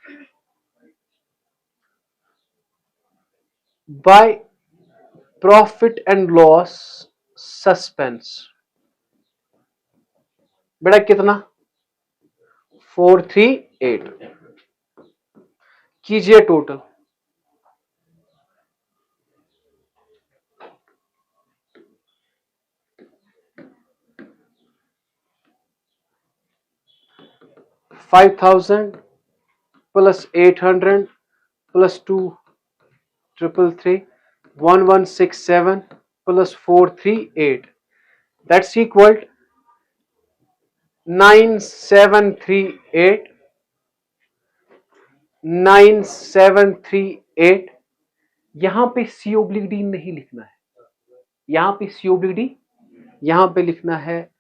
by profit and loss suspense. बेटा कितना? 438। कीजिए total. $5,000 plus 800 plus 2,333 1167 plus 438, that's equal 9738। 9738। यहां पे सी/डी नहीं लिखना है, यहां पे सी/डी, यहां पे लिखना है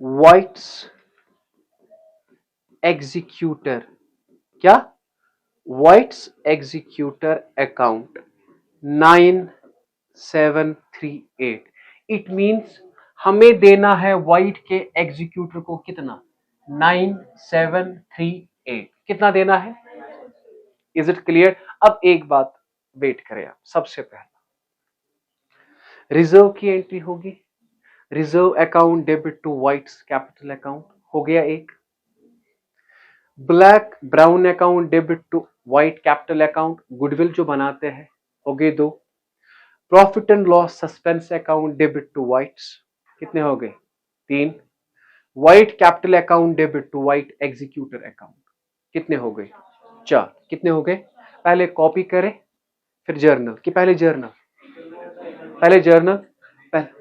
वाइट्स एग्जीक्यूटर। क्या? White's executor account 9738। It means हमें देना है वाइट के एग्जीक्यूटर को कितना? 9738। कितना देना है? Is it clear? अब एक बात वेट करें आप। सबसे पहले रिजर्व की एंट्री होगी, reserve account debit to White's capital account हो गया एक। Black Brown account debit to White capital account, goodwill जो बनाते हैं, हो गए दो। Profit and loss suspense account debit to White's, कितने हो गए? 3। White capital account debit to White executor account, कितने हो गए? 4। कितने हो गए? पहले कॉपी करें फिर जर्नल, कि पहले जर्नल? पहले जर्नल। पहले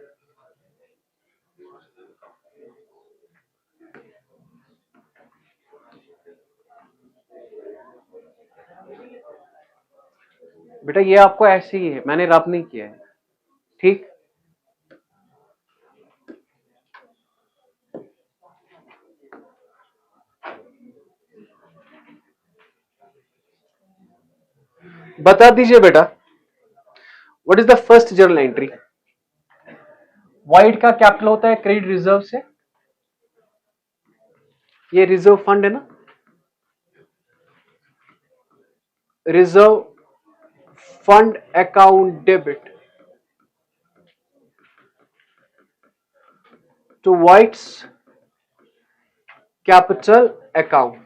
बेटा ये आपको ऐसे ही है, मैंने रब नहीं किया है, ठीक? बता दीजिए बेटा, what is the first journal entry? Wide का कैपिटल होता है क्रेडिट रिजर्व से, ये रिजर्व फंड है ना, reserve fund account debit to White's capital account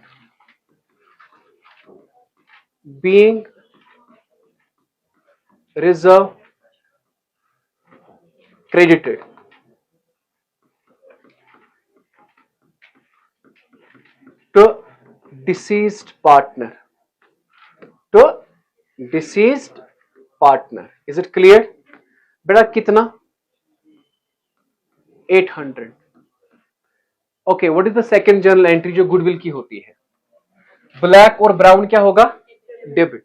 being reserve credited to deceased partner, to deceased partner. Is it clear? बेटा कितना? 800. Okay, what is the second journal entry जो goodwill की होती है? ब्लैक और brown क्या होगा? Debit.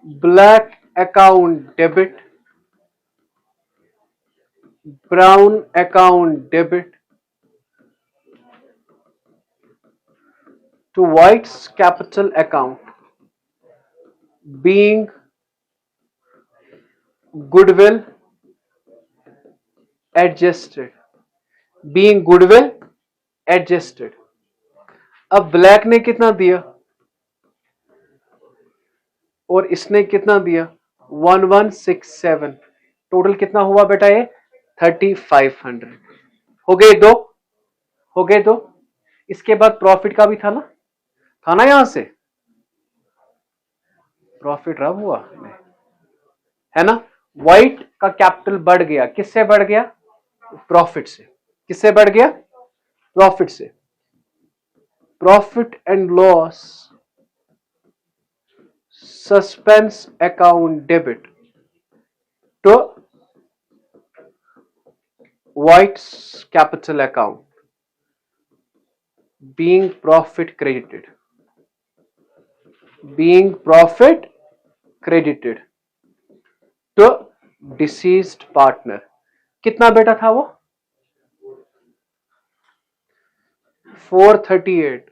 Black account debit, brown account debit to White's capital account being goodwill adjusted, being goodwill adjusted। अब ब्लैक ने कितना दिया और इसने कितना दिया? 1167। टोटल कितना हुआ बेटा ये? 3500। हो गए दो, हो गए दो। इसके बाद प्रॉफिट का भी था ना, था ना, यहां से प्रॉफिट रब हुआ है ना। व्हाइट का कैपिटल बढ़ गया, किससे बढ़ गया? प्रॉफिट से। किससे बढ़ गया? प्रॉफिट से। Profit and loss suspense account debit to White's capital account being profit credited, being profit credited to deceased partner। कितना बेटा था वो? 438,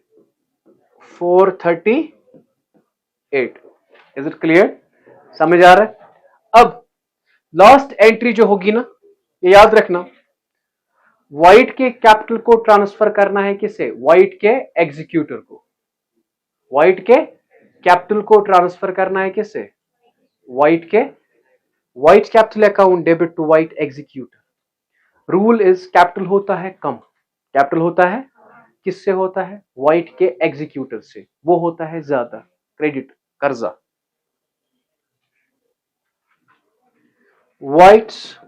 438। Is it clear? समझ आ रहा है? अब लास्ट एंट्री जो होगी ना, ये याद रखना, व्हाइट के कैपिटल को ट्रांसफर करना है किसे? व्हाइट के एग्जीक्यूटर को। व्हाइट के कैपिटल को ट्रांसफर करना है किसे? व्हाइट के, White capital account debit to White executor. Rule is capital होता है कम, कैपिटल होता है किससे? होता है व्हाइट के एग्जीक्यूटर से, वो होता है ज्यादा, क्रेडिट, कर्जा। Whites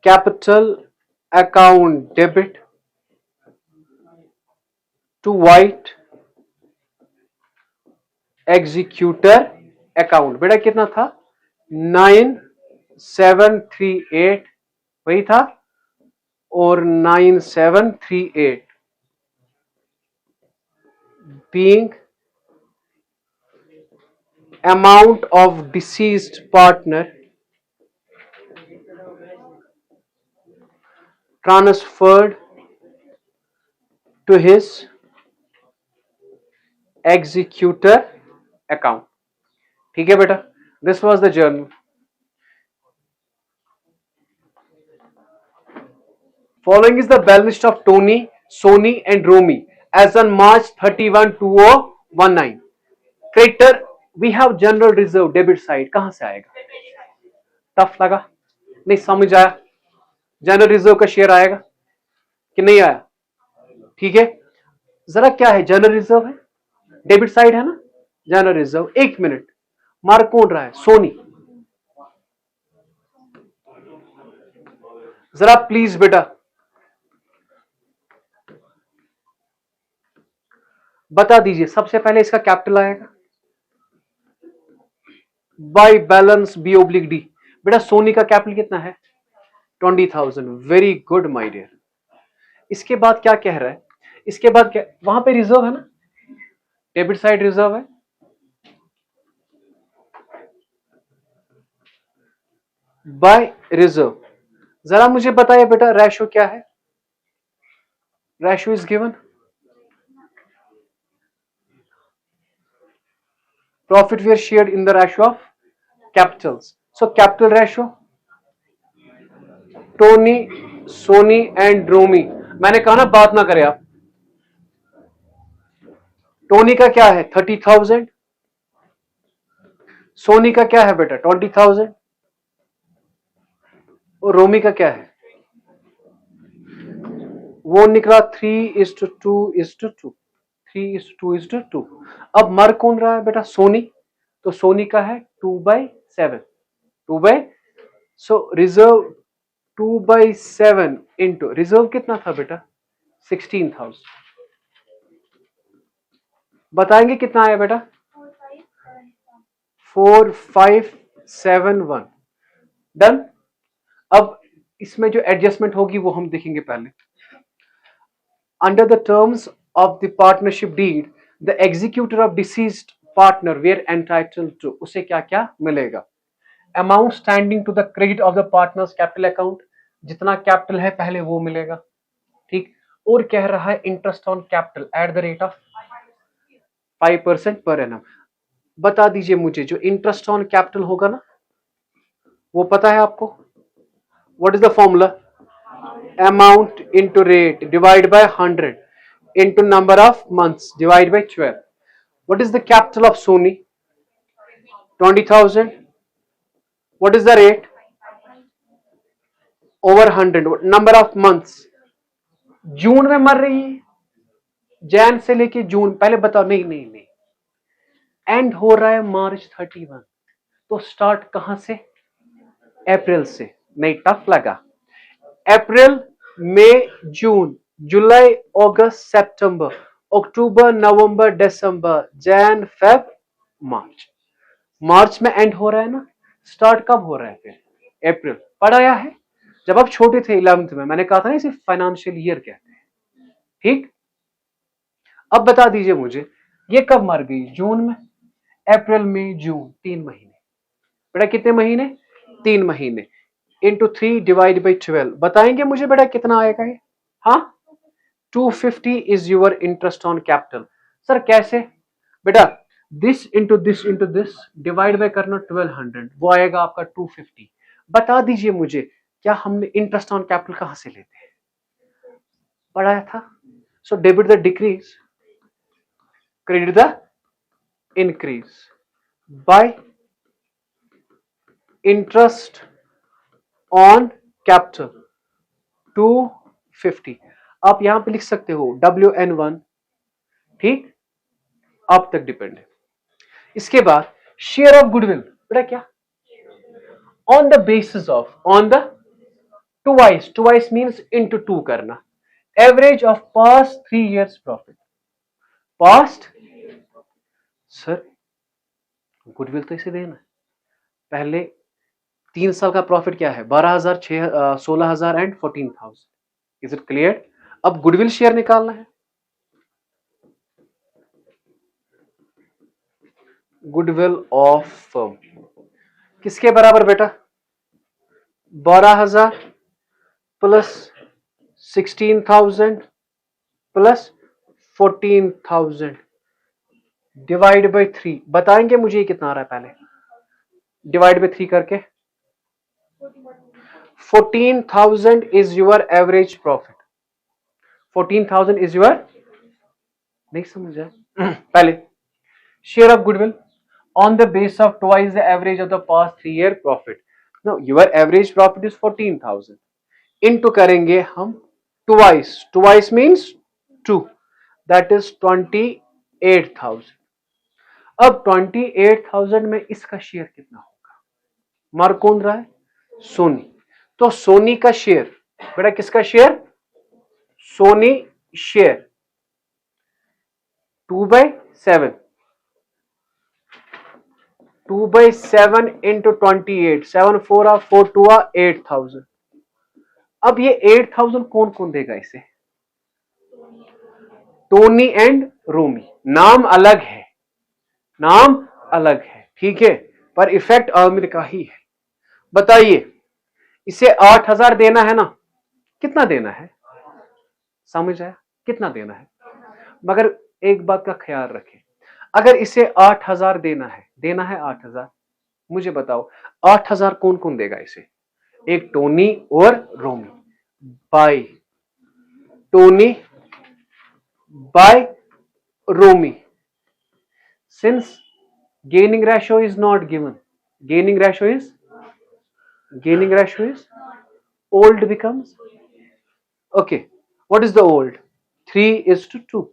capital account debit to white executor account। बेटा कितना था? 9738 वही था, और 9738 being amount of deceased partner transferred to his executor account। ठीक है बेटा, this was the journal. Following is the balance list of Tony, Sony and Romy as on March 31, 2019। Creditor we have general reserve debit side, कहां से आएगा? Tough लगा? नहीं समझ आया? जनरल रिजर्व का शेयर आएगा कि नहीं आया? ठीक है, जरा क्या है? जनरल रिजर्व है, डेबिट साइड है ना, जनरल रिजर्व। एक मिनट, मार्क कौन रहा है? सोनी। जरा प्लीज बेटा बता दीजिए, सबसे पहले इसका कैपिटल आएगा by balance B oblique D. बेटा सोनी का कैपिटल कितना है? 20,000। Very good my dear. इसके बाद क्या कह रहा है? इसके बाद क्या, वहां पे रिजर्व है ना, डेबिट साइड रिजर्व है, बाय रिजर्व। जरा मुझे बताइए बेटा रेशो क्या है? Ratio is given Profit were shared in the ratio of capitals. So capital ratio, Tony, Sony and Romi. मैंने कहा ना बात ना करें आप. टोनी का क्या है 30,000, सोनी का क्या है बेटा 20,000, और रोमी का क्या है, वो निकला 3:2:2, 3:2:2. अब मर कौन रहा है बेटा, सोनी. तो सोनी का है 2/7, 2/, सो रिजर्व 2/7 इंटू रिजर्व कितना था बेटा 16,000. बताएंगे कितना आया बेटा 4571. डन. अब इसमें जो एडजस्टमेंट होगी वो हम देखेंगे पहले. Under the terms of the partnership deed the executor of deceased partner were entitled to, उसे क्या क्या मिलेगा. Amount standing to the credit of the partners capital account, जितना कैपिटल है पहले वो मिलेगा. ठीक. और कह रहा है interest on capital at the rate of 5% per annum. बता दीजिए मुझे जो इंटरेस्ट ऑन कैपिटल होगा ना वो पता है आपको. What is the formula, amount into rate divide by 100 into number of months divide by 12. What is the capital of Sony 20,000. What is the rate over 100. Number of months, June में मर रही है, जैन से लेके जून. पहले बताओ, नहीं नहीं नहीं, एंड हो रहा है मार्च 31, तो स्टार्ट कहां से, अप्रैल से. नहीं टफ लगा. अप्रैल, मई, जून, जुलाई, अगस्त, सितंबर, अक्टूबर, नवंबर, दिसंबर, जैन, फेब, मार्च. मार्च में एंड हो रहा है ना, स्टार्ट कब हो रहा है फिर अप्रैल. पढ़ाया है जब आप छोटे थे 11th में, मैंने कहा था ना इसे फाइनेंशियल ईयर कहते हैं. ठीक. अब बता दीजिए मुझे ये कब मर गई, जून में, अप्रैल, मई, जून, 3 महीने. बेटा कितने महीने, 3 महीने इंटू 3 डिवाइड बाई 12. बताएंगे मुझे बेटा कितना आएगा ये. हाँ, 250 is your interest on capital. Sir कैसे बेटा, this into this divide by करना 1200, वो आएगा आपका 250. बता दीजिए मुझे क्या हमने इंटरेस्ट ऑन कैपिटल कहां से लेते हैं, पढ़ाया था. So debit the decrease, credit the increase by interest on capital 250. आप यहां पे लिख सकते हो WN1. ठीक, आप तक डिपेंड है. इसके बाद शेयर ऑफ गुडविल, बेटा क्या, on the basis of, on the twice means into 2 करना, average of past 3 years profit. Past, sir goodwill तो इसे देना है. पहले 3 साल का प्रॉफिट क्या है, 12,000, 16,000 एंड 14,000. Is it clear. अब गुडविल शेयर निकालना है. गुडविल ऑफ फर्म किसके बराबर बेटा, 12,000 प्लस 16,000 प्लस 14,000 डिवाइड बाई 3. बताएंगे मुझे ये कितना आ रहा है, पहले डिवाइड बाई 3 करके. 14,000 is your average profit. 14,000 is your, नहीं समझा पहले. Share of goodwill on the base of twice the average of the past 3 year profit. Now your average profit is 14,000. Into करेंगे हम twice means 2, that is 28,000. अब 28,000 में इसका share कितना होगा, मार कौन रहा है, सोनी. तो सोनी का शेयर, बेटा किसका शेयर, सोनी शेयर 2/7, 2/7 इंटू 28, 7 4 4 2 8,000. अब ये 8,000 कौन कौन देगा इसे, टोनी एंड रोमी. नाम अलग है, नाम अलग है, ठीक है, पर इफेक्ट आमिर का ही है. बताइए इसे 8,000 देना है ना, कितना देना है, समझ आया, कितना देना है. मगर एक बात का ख्याल रखें, अगर इसे 8,000 देना है 8,000, मुझे बताओ 8,000 कौन कौन देगा इसे? एक टोनी और रोमी, bye Tony bye Romi. Since gaining ratio is not given, gaining ratio is old becomes okay. What is the old? 3:2.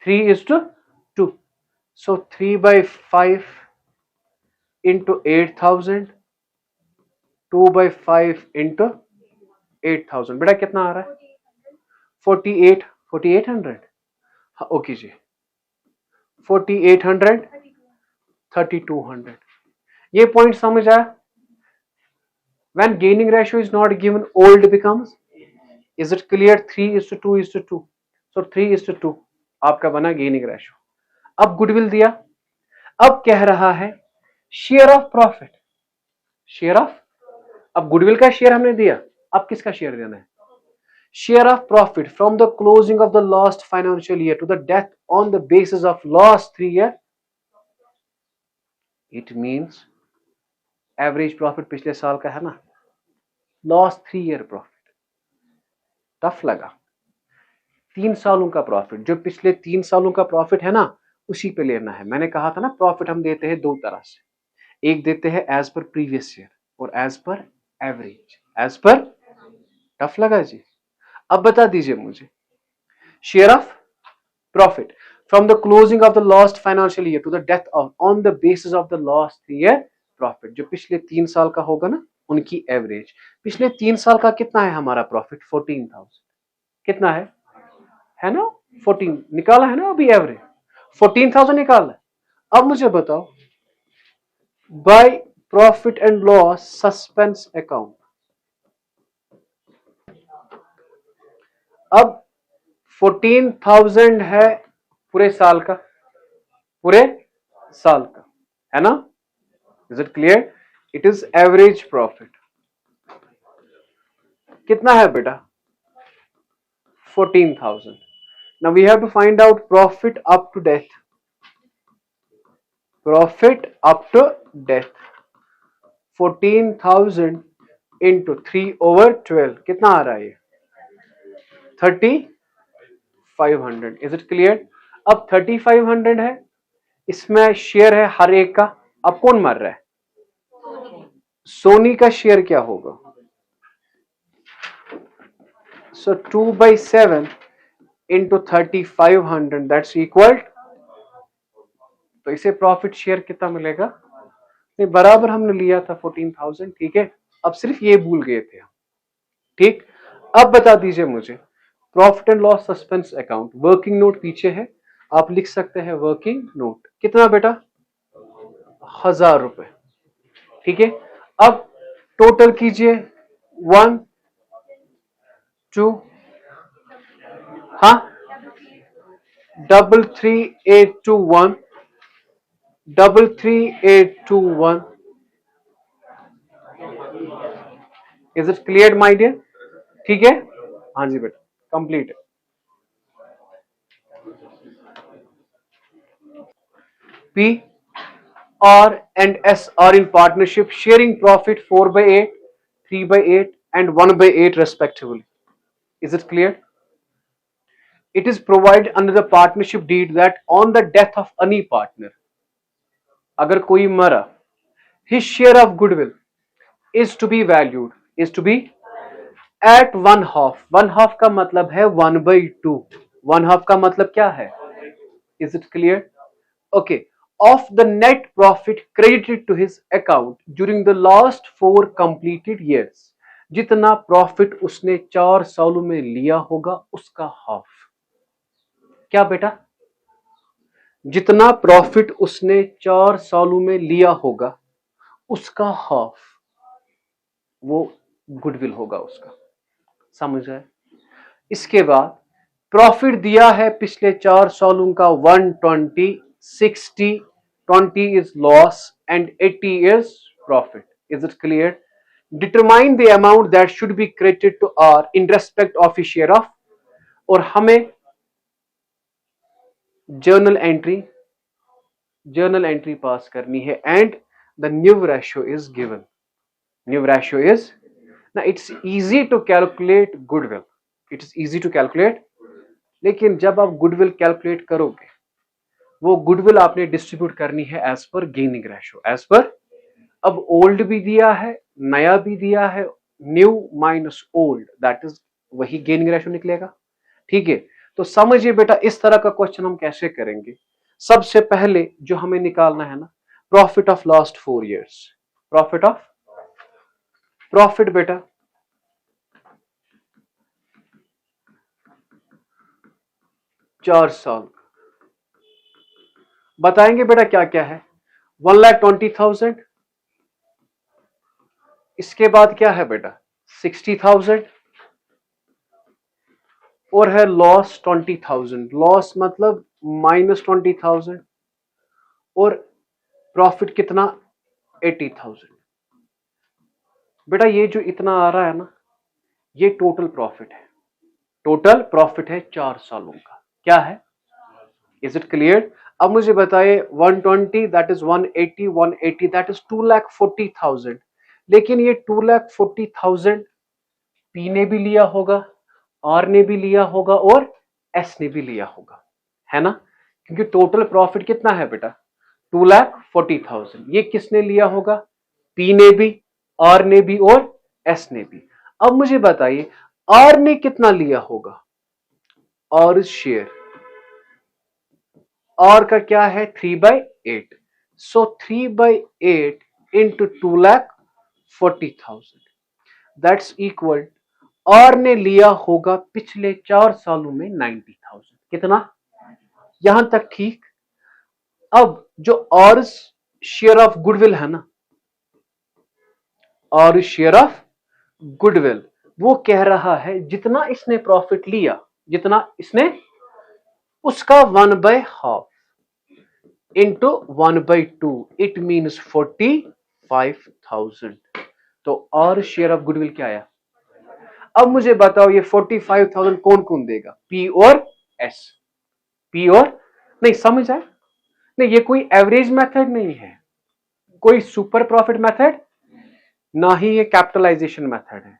3:2. So 3 by 5 into 8,000, 2 by 5 into 8,000. बेटा कितना आ रहा है? 48, 4800. हाँ ओके जी, 4800, 3200. ये पॉइंट समझ आया? When gaining ratio is not given, old becomes. Is it clear? 3:2:2. So 3:2 आपका बना गेनिंग रेशियो. अब गुडविल दिया, अब कह रहा है share of profit. Share of, अब गुडविल का शेयर हमने दिया, अब किसका शेयर देना है? Share of profit from the closing of the last financial year to the death on the basis of last 3 year. It means average profit पिछले साल का है ना, लास्ट 3 ईयर प्रॉफिट. टफ लगा? 3 सालों का प्रॉफिट, जो पिछले 3 सालों का प्रॉफिट है ना, उसी पे लेना है. मैंने कहा था ना प्रॉफिट हम देते हैं दो तरह से, एक देते हैं एज पर प्रीवियस ईयर और as per average. As per, tough लगा जी? अब बता दीजिए मुझे, share of profit from the closing of the last financial year to the death of on the basis of the last 3 year profit. जो पिछले 3 साल का होगा ना, उनकी एवरेज. पिछले 3 साल का कितना है हमारा प्रॉफिट? 14,000. कितना है ना? 14 निकाला है ना अभी एवरेज, 14,000 निकाला. अब मुझे बताओ by profit and loss suspense account. अब 14,000 है पूरे साल का, है ना? Is it clear? It is average profit. कितना है बेटा? 14,000. Now we have to find out profit up to death. Profit up to death. 14,000 into 3/12 कितना आ रहा है ये? 3,500. Is it clear? अब 3,500 है, इसमें शेयर है हर एक का. अब कौन मर रहा है? सोनी का शेयर क्या होगा? So 2/7 into 3,500 that's equal. तो इसे प्रॉफिट शेयर कितना मिलेगा? नहीं, बराबर हमने लिया था 14,000. ठीक है, अब सिर्फ ये भूल गए थे. ठीक, अब बता दीजिए मुझे profit and loss suspense account. Working note पीछे है, आप लिख सकते हैं वर्किंग नोट. कितना बेटा? 1,000 रुपए. ठीक है, अब टोटल कीजिए. 1 2 हाँ 33821 33821. Is it clear my dear? ठीक है, हाँ जी बेटा, कंप्लीट है. P, R and S are in partnership sharing profit 4/8, 3/8 and 1/8 respectively. Is it clear? It is provided under the partnership deed that on the death of any partner, अगर कोई मरा, his share of goodwill is to be valued, at 1/2. 1/2 का मतलब है 1/2. 1/2 का मतलब क्या है? Is it clear? Okay. Of the net profit credited to his account during the last 4 completed years. जितना प्रॉफिट उसने 4 सालों में लिया होगा उसका हाफ. क्या बेटा? जितना प्रॉफिट उसने 4 सालों में लिया होगा उसका हाफ, वो गुडविल होगा उसका. समझ आए? इसके बाद प्रॉफिट दिया है पिछले 4 सालों का 120, 60, 20 is loss and 80 is profit. Is it clear? Determine the amount that should be credited to R in respect of his share of. और हमें journal entry journal entry pass करनी है and the new ratio is given. New ratio is, ना it's easy to calculate goodwill, it's easy to calculate. लेकिन जब आप goodwill calculate करोगे, वो गुडविल आपने डिस्ट्रीब्यूट करनी है as per gaining ratio, as per. अब ओल्ड भी दिया है, नया भी दिया है, new minus old, that is वही गेनिंग रेशियो निकलेगा. ठीक है, तो समझिए बेटा इस तरह का क्वेश्चन हम कैसे करेंगे. सबसे पहले जो हमें निकालना है ना, profit of last 4 years. Profit of, profit बेटा चार साल बताएंगे बेटा क्या क्या है. 1,20,000. इसके बाद क्या है बेटा 60,000. और है लॉस 20,000. लॉस मतलब -20,000. और प्रॉफिट कितना 80,000. बेटा ये जो इतना आ रहा है ना, ये टोटल प्रॉफिट है. टोटल प्रॉफिट है 4 सालों का. क्या है, इज इट क्लियर. अब मुझे बताइए 120 दैट इज 180, 180 दैट इज 2,40,000. लेकिन ये 2,40,000 पी ने भी लिया होगा, आर ने भी लिया होगा और एस ने भी लिया होगा, है ना. क्योंकि टोटल प्रॉफिट कितना है बेटा 2,40,000. ये किसने लिया होगा, पी ने भी, आर ने भी और एस ने भी. अब मुझे बताइए आर ने कितना लिया होगा, और शेयर आर का क्या है 3/8. सो 3/8 इंटू 2,40,000 दैट्स इक्वल, आर ने लिया होगा पिछले 4 सालों में 90,000. कितना, यहां तक ठीक. अब जो और शेयर ऑफ गुडविल है ना, और शेयर ऑफ गुडविल वो कह रहा है जितना इसने प्रॉफिट लिया, जितना इसने, उसका 1/2 इंटू 1/2, इट मीन्स 45,000. तो और शेयर ऑफ गुडविल क्या आया. अब मुझे बताओ ये 45,000 कौन कौन देगा, पी और एस. पी और, नहीं समझ आए, नहीं ये कोई एवरेज मेथड नहीं है, कोई सुपर प्रॉफिट मेथड, ना ही ये कैपिटलाइजेशन मेथड है.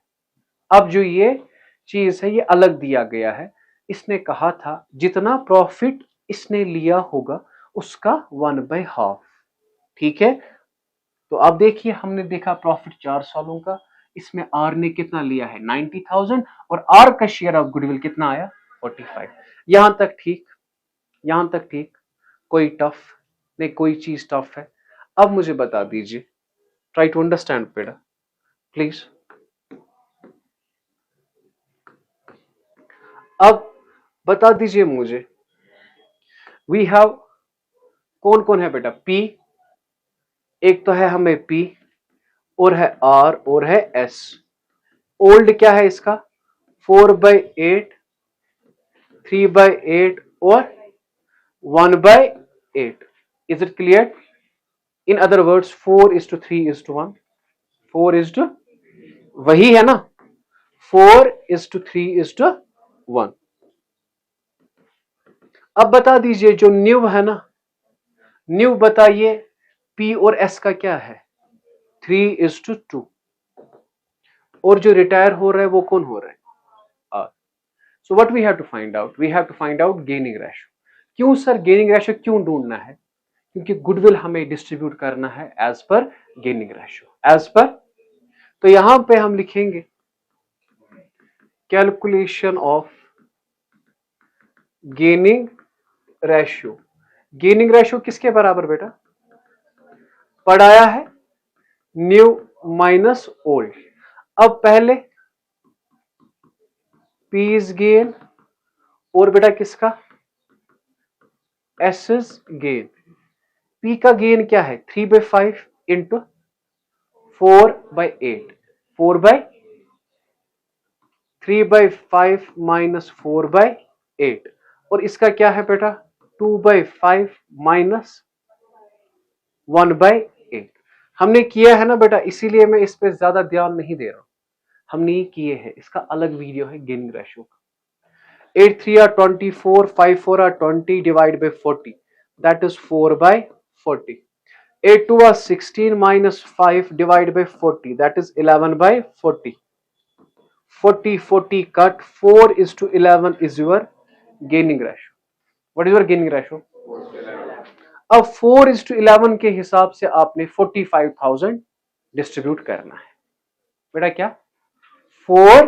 अब जो ये चीज है ये अलग दिया गया है. इसने कहा था जितना प्रॉफिट इसने लिया होगा उसका 1/2. ठीक है, तो अब देखिए हमने देखा प्रॉफिट 4 सालों का, इसमें आर ने कितना लिया है 90,000 और आर का शेयर ऑफ गुडविल कितना आया 45. यहां तक ठीक, यहां तक ठीक, कोई टफ नहीं, कोई चीज टफ है. अब मुझे बता दीजिए, ट्राई टू अंडरस्टैंड बेटा प्लीज. अब बता दीजिए मुझे, वी हैव कौन कौन है बेटा, पी एक तो है हमें पी, और है आर और है एस. ओल्ड क्या है इसका 4/8, 3/8 और 1/8. Is it clear. In other words 4:3:1, 4 वही है ना, 4:3:1. अब बता दीजिए जो न्यू है ना, न्यू बताइए पी और एस का क्या है 3:2. और जो रिटायर हो रहा है वो कौन हो रहा है R. So what we have to find out, we have to find out gaining ratio. क्यों सर गेनिंग रेशियो क्यों ढूंढना है, क्योंकि गुडविल हमें डिस्ट्रीब्यूट करना है as per gaining ratio, as per. तो यहां पे हम लिखेंगे calculation of gaining ratio. Gaining ratio किसके बराबर बेटा, पढ़ाया है न्यू माइनस ओल्ड. अब पहले पी इज गेन और बेटा किसका एस इज गेन. पी का गेन क्या है 3/5 इंटू 4/8, 3/5 माइनस 4/8. और इसका क्या है बेटा 2/5 माइनस 1/8. हमने किया है ना बेटा, इसीलिए मैं इस पे ज्यादा ध्यान नहीं दे रहा हूं. हमने ये किए हैं, इसका अलग वीडियो है गेनिंग रेशियो का. 8 3 are 24, 5 4 are 20 divide by 40 that is 4/5. 40. 8 2 was 16 minus 5 divided by 40, that is 11 by 40. 40 40 cut, 4 is to 11 is your gaining ratio. What is your gaining ratio? अब 4 is to 11 के हिसाब से आपने 45,000 डिस्ट्रीब्यूट करना है बेटा। क्या 4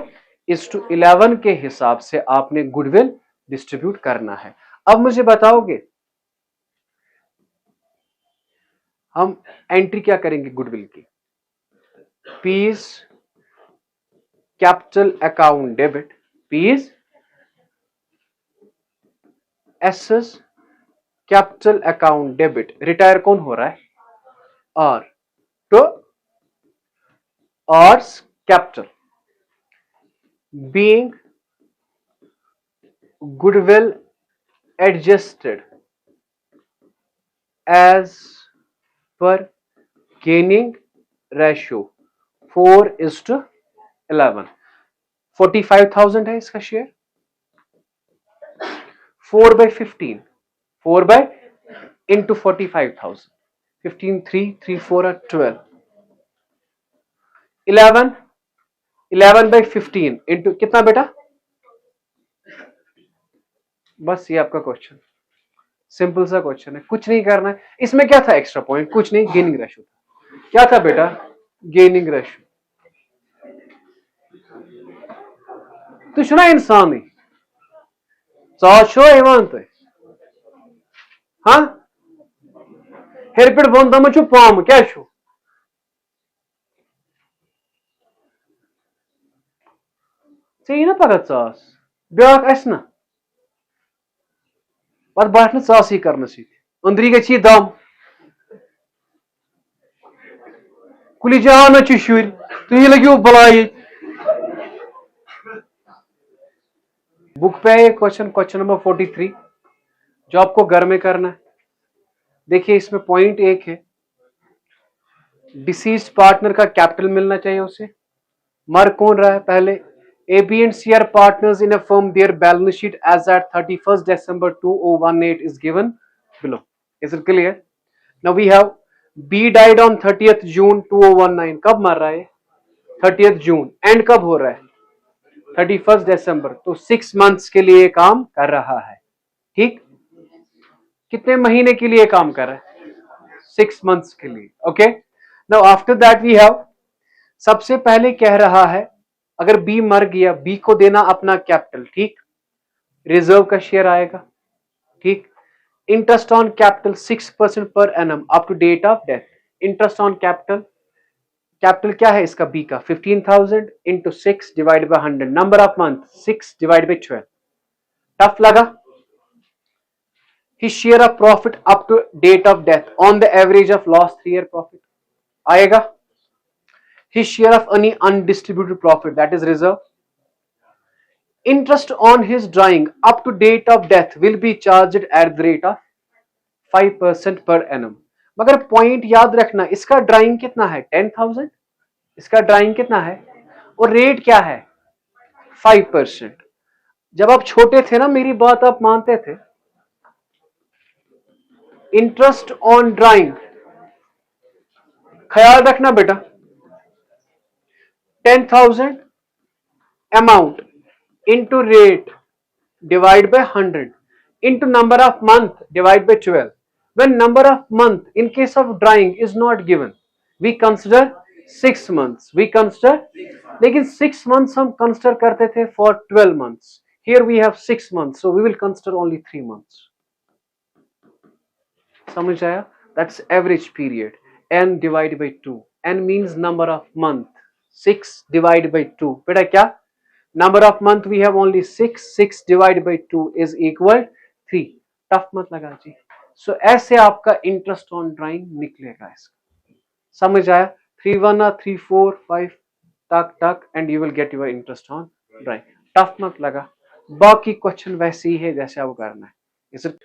is to 11 के हिसाब से आपने गुडविल डिस्ट्रीब्यूट करना है। अब मुझे बताओगे हम एंट्री क्या करेंगे गुडविल की? P's capital account debit, P's S's capital account debit. Retire कौन हो रहा है? और तो R's capital being goodwill adjusted as per gaining ratio 4:11। 45,000 है इसका share. 4/15, 4 by into 45,000, 15 3 3 4 are 12, 11 by 15 into कितना बेटा? बस ये आपका क्वेश्चन, सिंपल सा क्वेश्चन है, कुछ नहीं करना है। इसमें क्या था एक्स्ट्रा पॉइंट? कुछ नहीं, गेनिंग रेशियो था। क्या था बेटा? Gaining ratio. तो सुना इंसान ही चाशो इवान तो हाँ हेरपिट बोन दम पाम क्या ना पगह चास ब्याक आस ना पत बाठ चासी कर अंदरी गई दम कुल जहान शुर तुम लगे बलाई। बुक पे है क्वेश्चन नंबर 43 जो आपको घर में करना है। देखिए इसमें पॉइंट एक है, डिसीज्ड पार्टनर का कैपिटल मिलना चाहिए उसे। मर कौन रहा है? पहले AB and C are partners in a firm. Their balance sheet as at 31st December 2018 is given below. Is it clear? Now we have B died on 30th June 2019. कब मर रहा है? 30th June. एंड कब हो रहा है? 31st December. तो 6 months के लिए काम कर रहा है। ठीक, कितने महीने के लिए काम कर रहा है? 6 months के लिए। Okay, now after that we have, सबसे पहले कह रहा है अगर बी मर गया, बी को देना अपना कैपिटल। ठीक, रिजर्व का शेयर आएगा। ठीक, interest on capital 6% per annum up to date of death. Interest on capital, capital क्या है इसका? बी का 15,000 into 6 divide by 100। Number of month 6 divide by 12। Tough लगा? His share of profit up to date of death on the average of last 3 year profit आएगा। His share of any undistributed profit, that is reserve. Interest on his drawing up to date of death will be charged at the rate of 5% per annum. मगर point याद रखना, इसका drawing कितना है? 10,000। इसका drawing कितना है और रेट क्या है? 5%। जब आप छोटे थे ना, मेरी बात आप मानते थे। इंटरेस्ट ऑन ड्राइंग, ख्याल रखना बेटा, 10,000 amount into rate divide by 100 into number of month divide by 12. When number of month in case of drawing is not given, we consider 6 months. We consider, लेकिन 6 months हम consider करते थे for 12 months. Here we have 6 months, so we will consider only 3 months. समझ आया? That's average period. N divided by 2. N means number of month. 6 divided by 2. बेटा क्या? Number of month we have only 6. 6 divided by 2 is equal 3. Tough मत लगा जी। So ऐसे आपका interest on drawing निकलेगा इसका। समझ आया? 3 1 3 4 5 टक टक and you will get your interest on drawing. Tough मत लगा, बाकी क्वेश्चन वैसे ही है जैसे आपको करना है। इसे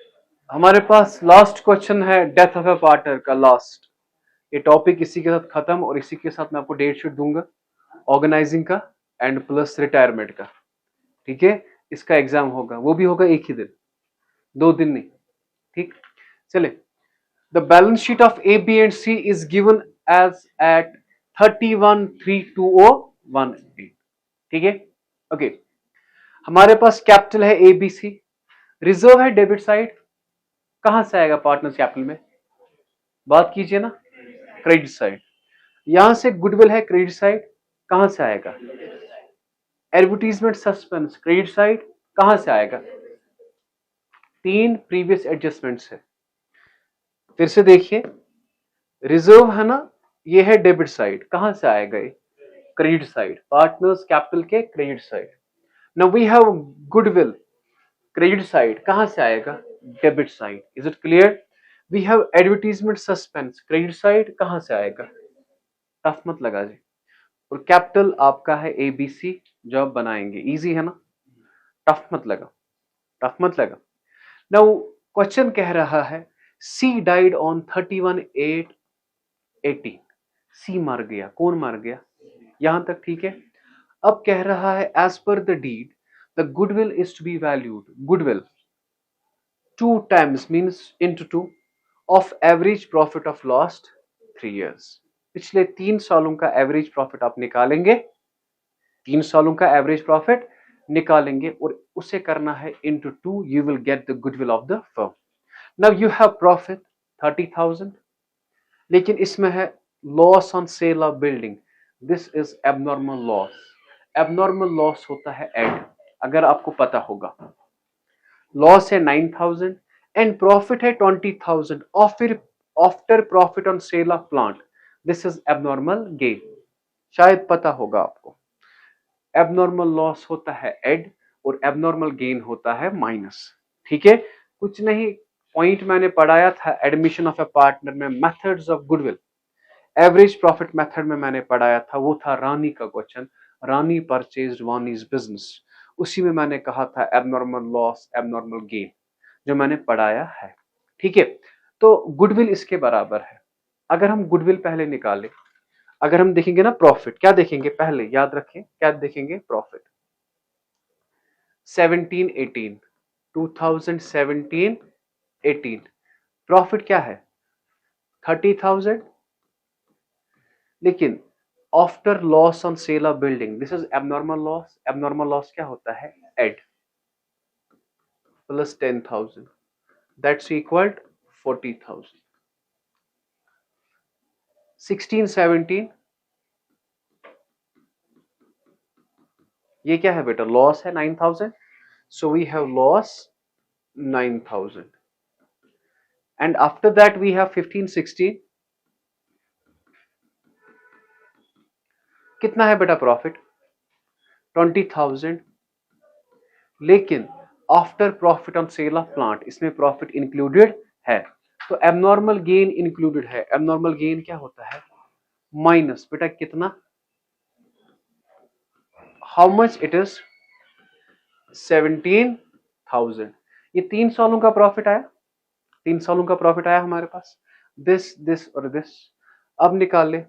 हमारे पास लास्ट क्वेश्चन है डेथ ऑफ ए पार्टनर का, लास्ट। ये टॉपिक इसी के साथ खत्म और इसी के साथ मैं आपको डेट शीट दूंगा ऑर्गेनाइजिंग का एंड प्लस रिटायरमेंट का। ठीक है, इसका एग्जाम होगा, वो भी होगा एक ही दिन, 2 दिन नहीं। ठीक, चले the balance sheet of A B and C is given as at 31,32018। ठीक है, ओके। हमारे पास कैपिटल है ए बी सी, रिजर्व है डेबिट साइड, कहां से आएगा पार्टनर्स कैपिटल में? बात कीजिए ना, क्रेडिट साइड। यहां से गुडविल है क्रेडिट साइड, कहां से आएगा? एडवर्टीजमेंट सस्पेंस क्रेडिट साइड, कहां से आएगा? 3 प्रीवियस एडजस्टमेंट्स है। फिर से देखिए, रिजर्व है ना, ये है डेबिट साइड, कहां से आएगा ये? क्रेडिट साइड, पार्टनर्स कैपिटल के credit side. Now we have goodwill credit side, कहां से आएगा? Debit side. Is it clear? We have advertisement suspense credit side, कहां से आएगा? टफ मत लगा जी। और कैपिटल आपका है एबीसी, जो आप बनाएंगे, इजी है ना, टफ मत लगा, टफ मत लगा। नाउ क्वेश्चन कह रहा है सी डाइड ऑन 31/8/18। सी मर गया, कौन मर गया? यहां तक ठीक है। अब कह रहा है as per the deed the goodwill is to be valued, goodwill 2 times means into 2 of average profit of last 3 years। पिछले 3 सालों का एवरेज प्रॉफिट आप निकालेंगे, 3 सालों का एवरेज प्रॉफिट निकालेंगे और उसे करना है into 2, you will get the goodwill of the firm। Now you have profit 30,000, लेकिन इसमें है loss on sale of building, this is abnormal loss. Abnormal loss होता है एड, अगर आपको पता होगा। लॉस है 9,000 एंड प्रॉफिट है 20,000 और फिर after profit on sale of plant, this is abnormal gain. शायद पता होगा आपको, एबनॉर्मल लॉस होता है एड और एबनॉर्मल गेन होता है माइनस। ठीक है, कुछ नहीं, पॉइंट मैंने पढ़ाया था एडमिशन ऑफ ए पार्टनर में, methods of goodwill. Average profit method में मैंने पढ़ाया था, वो था रानी का क्वेश्चन, रानी परचेज्ड वानीज बिजनेस। उसी में मैंने कहा था एबनॉर्मल लॉस एबनॉर्मल गेन, जो मैंने पढ़ाया है। ठीक है, तो गुडविल इसके बराबर है। अगर हम गुडविल पहले निकालें, अगर हम देखेंगे ना प्रॉफिट, क्या देखेंगे पहले? याद रखें, क्या देखेंगे? प्रॉफिट 17-18, 2017-18 प्रॉफिट क्या है? 30,000, लेकिन after loss on sale of building, this is abnormal loss. Abnormal loss क्या होता है? Add plus 10,000, that's equal 40,000। 16-17 ये क्या है बेटा? लॉस है 9,000, so we have loss 9,000 and after that we have 15-16, कितना है बेटा प्रॉफिट? 20,000, लेकिन after profit on sale of plant, इसमें प्रॉफिट इंक्लूडेड है, तो एबनॉर्मल गेन इंक्लूडेड है। एबनॉर्मल गेन क्या होता है? माइनस बेटा कितना? How much it is? 17,000। ये 3 सालों का प्रॉफिट आया, 3 सालों का प्रॉफिट आया हमारे पास, दिस और दिस। अब निकाल ले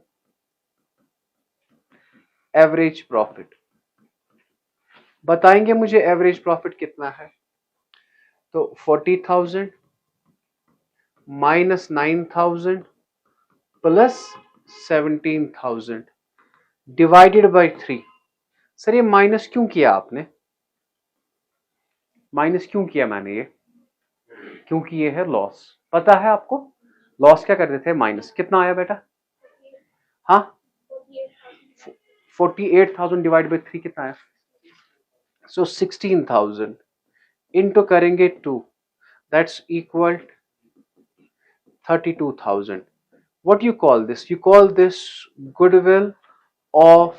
एवरेज प्रॉफिट, बताएंगे मुझे एवरेज प्रॉफिट कितना है? तो 40,000 minus 9,000 plus 17,000 divided by 3। Sir ये माइनस क्यों किया आपने? माइनस क्यों किया मैंने ये? क्योंकि ये है लॉस। पता है आपको लॉस क्या करते थे? माइनस। कितना आया बेटा? हाँ, 48,000 डिवाइड बाय 3 कितना आया? सो 16,000 इनटू करेंगे 2, that's equal 32,000। What you call this? You call this goodwill of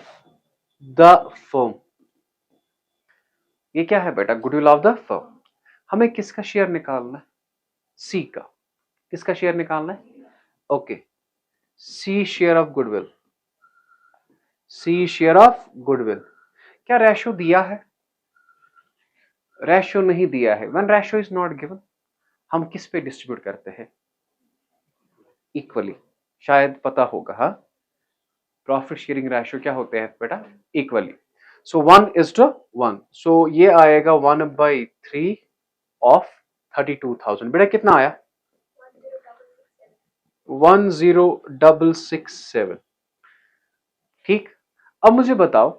the firm। ये क्या है बेटा? Goodwill of the firm. हमें किसका शेयर निकालना है? सी का। किसका शेयर निकालना है? Okay, C share of goodwill, C share of goodwill. क्या रेशो दिया है? रेशो नहीं दिया है। When ratio is not given, हम किस पे डिस्ट्रीब्यूट करते हैं? इक्वली। शायद पता होगा, हाँ, प्रॉफिट शेयरिंग रेशो क्या होते हैं बेटा? इक्वली। सो 1:1, सो ये आएगा 1/3 ऑफ 32,000। बेटा कितना आया? 10667। ठीक, अब मुझे बताओ,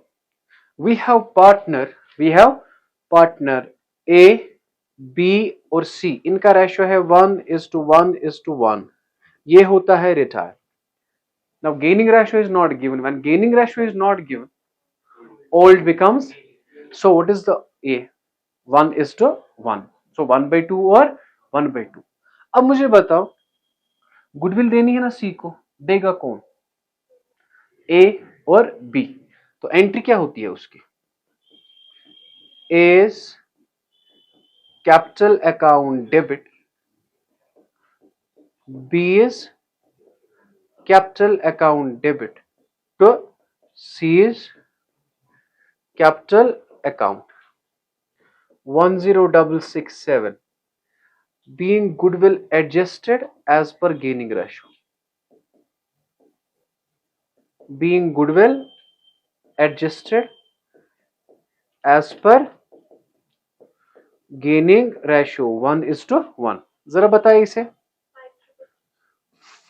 we have partner A, B और सी, इनका रेशियो है 1:1:1। ये होता है retire. Now gaining ratio is not given. When gaining ratio is not given, old becomes, so what is the a, 1:1, so 1/2 और 1/2। अब मुझे बताओ, गुडविल देनी है ना सी को, देगा कौन? ए और बी। तो एंट्री क्या होती है उसकी? A is capital account debit, B is capital account debit, तो C is capital account. 10667 being goodwill adjusted as per gaining ratio, being goodwill adjusted as per gaining ratio 1:1। जरा बताइए इसे।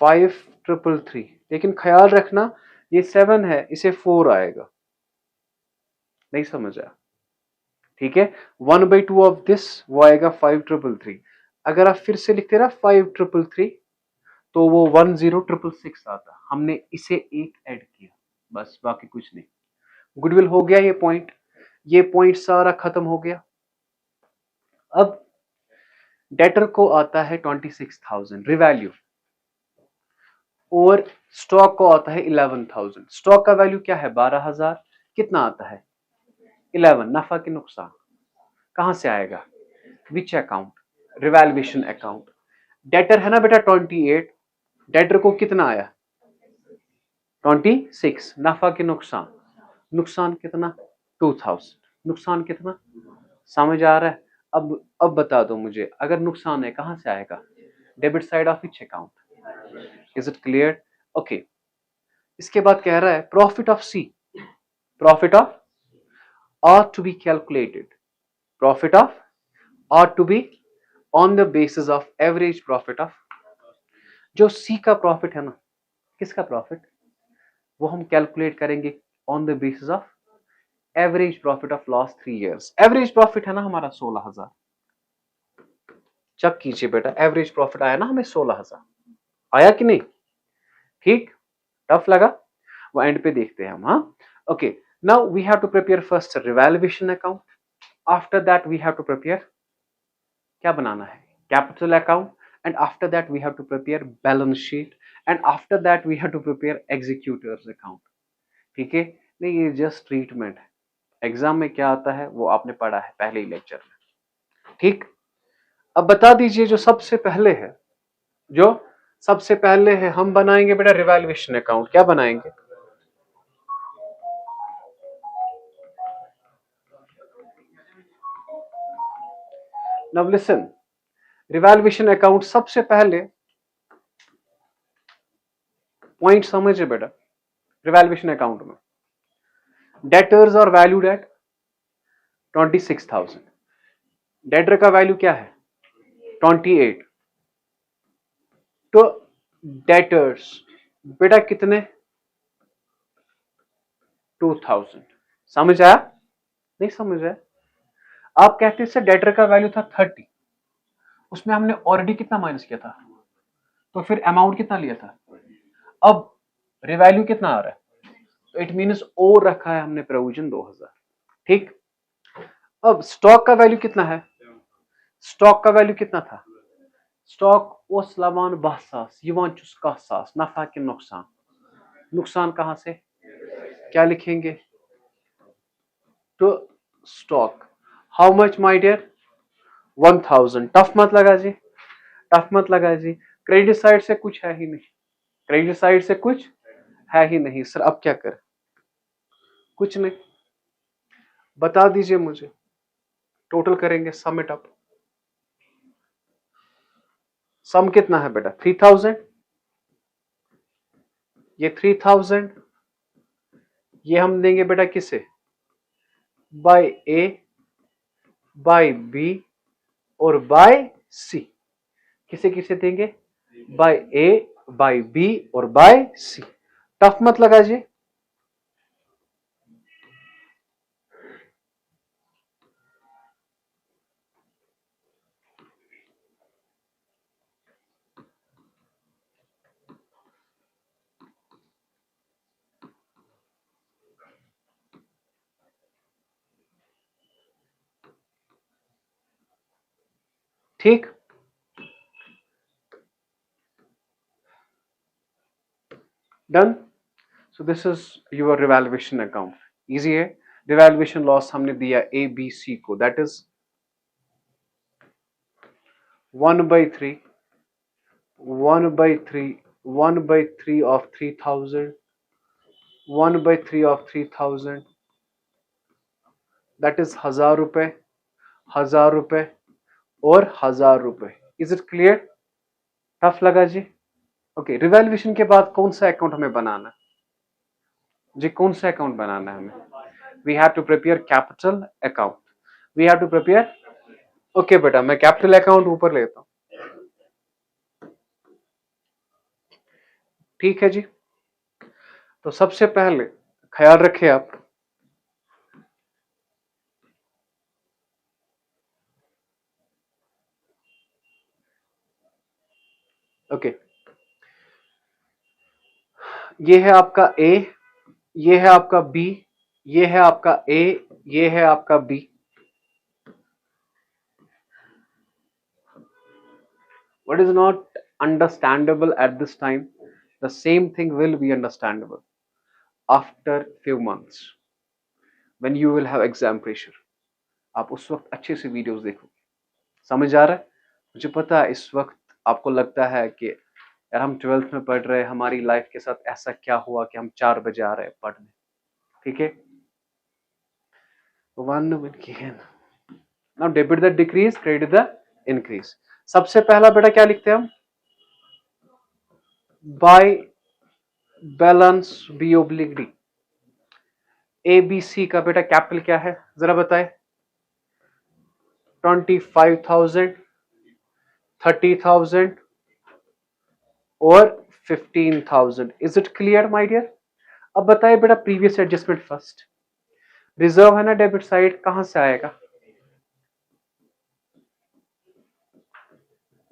5333, लेकिन ख्याल रखना ये 7 है, इसे 4 आएगा, नहीं समझ आया? ठीक है, 1/2 ऑफ दिस वो आएगा 5333। अगर आप फिर से लिखते ना 5333, तो वो 10666 आता। हमने इसे एक ऐड किया, बस, बाकी कुछ नहीं। गुडविल हो गया ये पॉइंट सारा खत्म हो गया। अब डेटर को आता है 26,000 रिवैल्यू, और स्टॉक को आता है 11,000। स्टॉक का वैल्यू क्या है? 12,000। कितना आता है? 11। नफा के नुकसान कहां से आएगा? Which account? Revaluation account. Debtor है ना बेटा 28, डेटर को कितना आया? 26। नफा के नुकसान कितना? 2000। नुकसान कितना? समझ आ रहा है? अब बता दो मुझे, अगर नुकसान है कहां से आएगा? Debit side of which account? Is it clear? Okay, इसके बाद कह रहा है profit of C, profit of ought to be calculated, profit of ought to be on the basis of average profit of, जो सी का प्रॉफिट है ना, किसका प्रॉफिट, वो हम कैलकुलेट करेंगे on the basis of average profit of last 3 years। Average profit है ना हमारा 16,000। चेक कीजिए बेटा, एवरेज प्रॉफिट आया ना हमें 16,000, आया कि नहीं? ठीक, टफ लगा? वो एंड पे देखते हैं हम। हाँ, okay, now we have to prepare first revaluation account. After that we have to prepare, क्या बनाना है? Capital account. And after that we have to prepare balance sheet. And after that we have to prepare executors account. ठीक है, नहीं ये just treatment है, exam में क्या आता है वो आपने पढ़ा है पहले ही लेक्चर में। ठीक, अब बता दीजिए जो सबसे पहले है हम बनाएंगे बेटा रिवैल्यूएशन अकाउंट। क्या बनाएंगे? नाउ लिसन, रिवैल्यूएशन अकाउंट सबसे पहले पॉइंट समझिए बेटा। रिवैल्यूएशन अकाउंट में डेटर्स और वैल्यूड एट 26,000। डेटर का वैल्यू क्या है? 28। तो डेटर्स बेटा कितने? 2000। समझ आया? नहीं समझ आया? आप कहते हैं डेटर का वैल्यू था 30, उसमें हमने ऑलरेडी कितना माइनस किया था, तो फिर अमाउंट कितना लिया था? अब रिवैल्यू कितना आ रहा है, तो इट मीन्स और रखा है हमने प्रोविजन 2000। ठीक, अब स्टॉक का वैल्यू कितना है? स्टॉक का वैल्यू कितना था? स्टॉक ओस लवान 12,000 यवान चुस 1,000। नफा के नुकसान कहां से? क्या लिखेंगे? तो stock how much my dear? 1000। Tough मत लगा जी, टफ मत लगा जी। क्रेडिट साइड से कुछ है ही नहीं, क्रेडिट साइड से कुछ है ही नहीं। सर अब क्या करें? कुछ नहीं, बता दीजिए मुझे, टोटल करेंगे, सम इट अप। सम कितना है बेटा? 3000। ये 3000 ये हम देंगे बेटा किसे? बाय ए, बाय बी और बाय सी। किसे किसे देंगे? बाय ए, बाय बी और बाय सी। टफ मत लगा जी। ठीक, done. So this is your revaluation account, easy है। रिवैल्यूएशन लॉस हमने दिया ए बी सी को, that is 1/3, 1/3, 1/3 of 3000, 1/3 of 3000, that is 1000 रुपए, 1000 रुपए और 1000 रुपए। Is it clear? टफ लगा जी? ओके, रिवैल्यूएशन के बाद कौन सा अकाउंट हमें बनाना है जी? कौन सा अकाउंट बनाना है हमें? We have to prepare capital account, we have to prepare. Okay बेटा, मैं कैपिटल अकाउंट ऊपर लेता हूं, ठीक है जी। तो सबसे पहले ख्याल रखें आप, ओके, ये है आपका ए, ये है आपका बी, ये है आपका ए, ये है आपका B. What is not understandable at this time, the same thing will be understandable after few months when you will have exam pressure. आप उस वक्त अच्छे से वीडियोस देखोगे, समझ आ रहा है? मुझे पता है इस वक्त आपको लगता है कि यार हम 12th में पढ़ रहे हैं, हमारी लाइफ के साथ ऐसा क्या हुआ कि हम 4 बजे आ रहे हैं पढ़ने, ठीक है? Now debit the decrease, credit the increase. सबसे पहला बेटा क्या लिखते हैं हम? By balance B oblique D. A B C का बेटा कैपिटल क्या है जरा बताए? 25,000, 30,000 और 15,000। Is it clear my dear? अब बताइए बेटा प्रीवियस एडजस्टमेंट फर्स्ट। रिजर्व है ना डेबिट साइड, कहां से आएगा?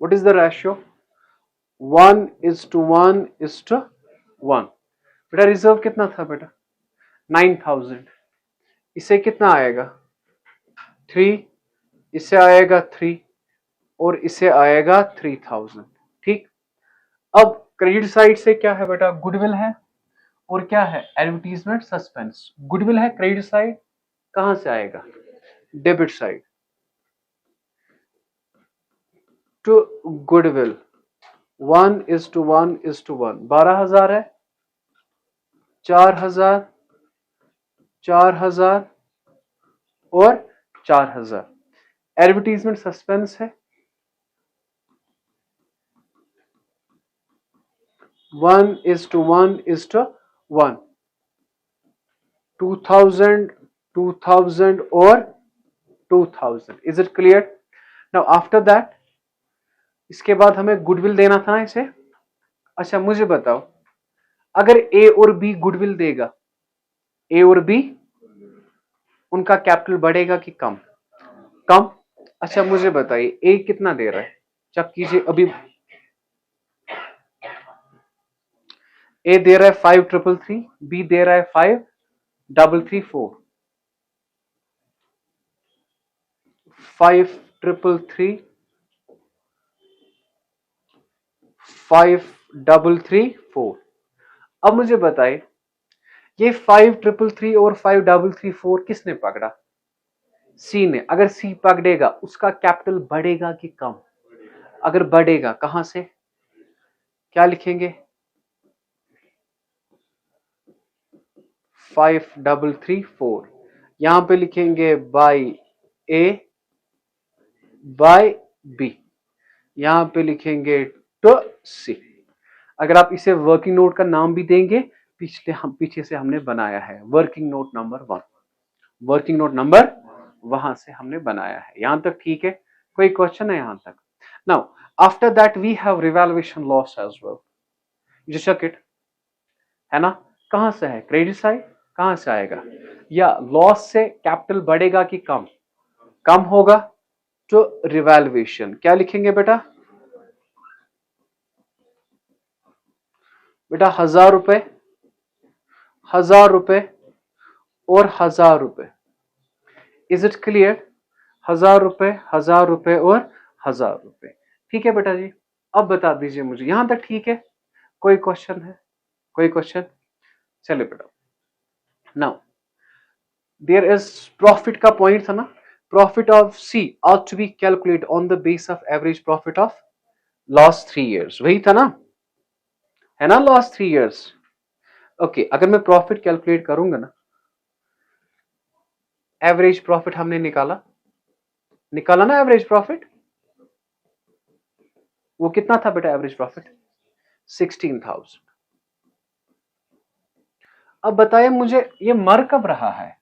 What is the ratio? 1:1:1। बेटा रिजर्व कितना था बेटा? 9,000। इसे कितना आएगा? 3, इसे आएगा 3 और इसे आएगा 3,000। ठीक, अब क्रेडिट साइड से क्या है बेटा? गुडविल है और क्या है? Advertisement suspense. गुडविल है क्रेडिट साइड, कहां से आएगा? Debit side to goodwill. 1:1:1। 12,000 है, 4,000, 4,000 और 4,000। एडवर्टीजमेंट सस्पेंस है 1:1:1। 2,000, 2,000 और 2,000। Is it clear? Now after that, इसके बाद हमें गुडविल देना था ना इसे। अच्छा मुझे बताओ, अगर ए और बी गुडविल देगा, ए और बी, उनका कैपिटल बढ़ेगा कि कम? कम। अच्छा मुझे बताइए ए कितना दे रहा है? चेक कीजिए अभी। ए दे रहा है 5,333, बी दे रहा है 5,334। 5,333, 5,334। अब मुझे बताए ये 5,333 और 5,334 किसने पकड़ा? सी ने। अगर सी पकड़ेगा उसका कैपिटल बढ़ेगा कि कम? अगर बढ़ेगा कहां से? क्या लिखेंगे? 5,334 यहां पे लिखेंगे बाय ए बाय बी, यहां पे लिखेंगे टू सी। अगर आप इसे वर्किंग नोट का नाम भी देंगे, पीछे से हमने बनाया है working note number 1। Working note number वहां से हमने बनाया है। यहां तक ठीक है? कोई क्वेश्चन है यहां तक? Now after that we have revaluation loss as well. जो शकिट है ना, कहां से है? क्रेडिट साइड, कहां से आएगा? या लॉस से कैपिटल बढ़ेगा कि कम? कम होगा, तो रिवैल्यूएशन क्या लिखेंगे बेटा? बेटा 1000 रुपए, 1000 रुपए और 1000 रुपए। Is it clear? 1000 रुपए, 1000 रुपए और 1000 रुपए। ठीक है बेटा जी, अब बता दीजिए मुझे, यहां तक ठीक है? कोई क्वेश्चन है? कोई क्वेश्चन? चलिए बेटा, नाउ देयर इज प्रॉफिट का पॉइंट था ना, profit of C out to be calculate on the base of average profit of last 3 years, वही था ना, है ना, लास्ट 3 years। ओके, अगर मैं प्रॉफिट कैलकुलेट करूंगा ना, एवरेज प्रॉफिट हमने निकाला, निकाला ना एवरेज प्रॉफिट, वो कितना था बेटा एवरेज प्रॉफिट? 16,000। अब बताइए मुझे ये मर कब रहा है?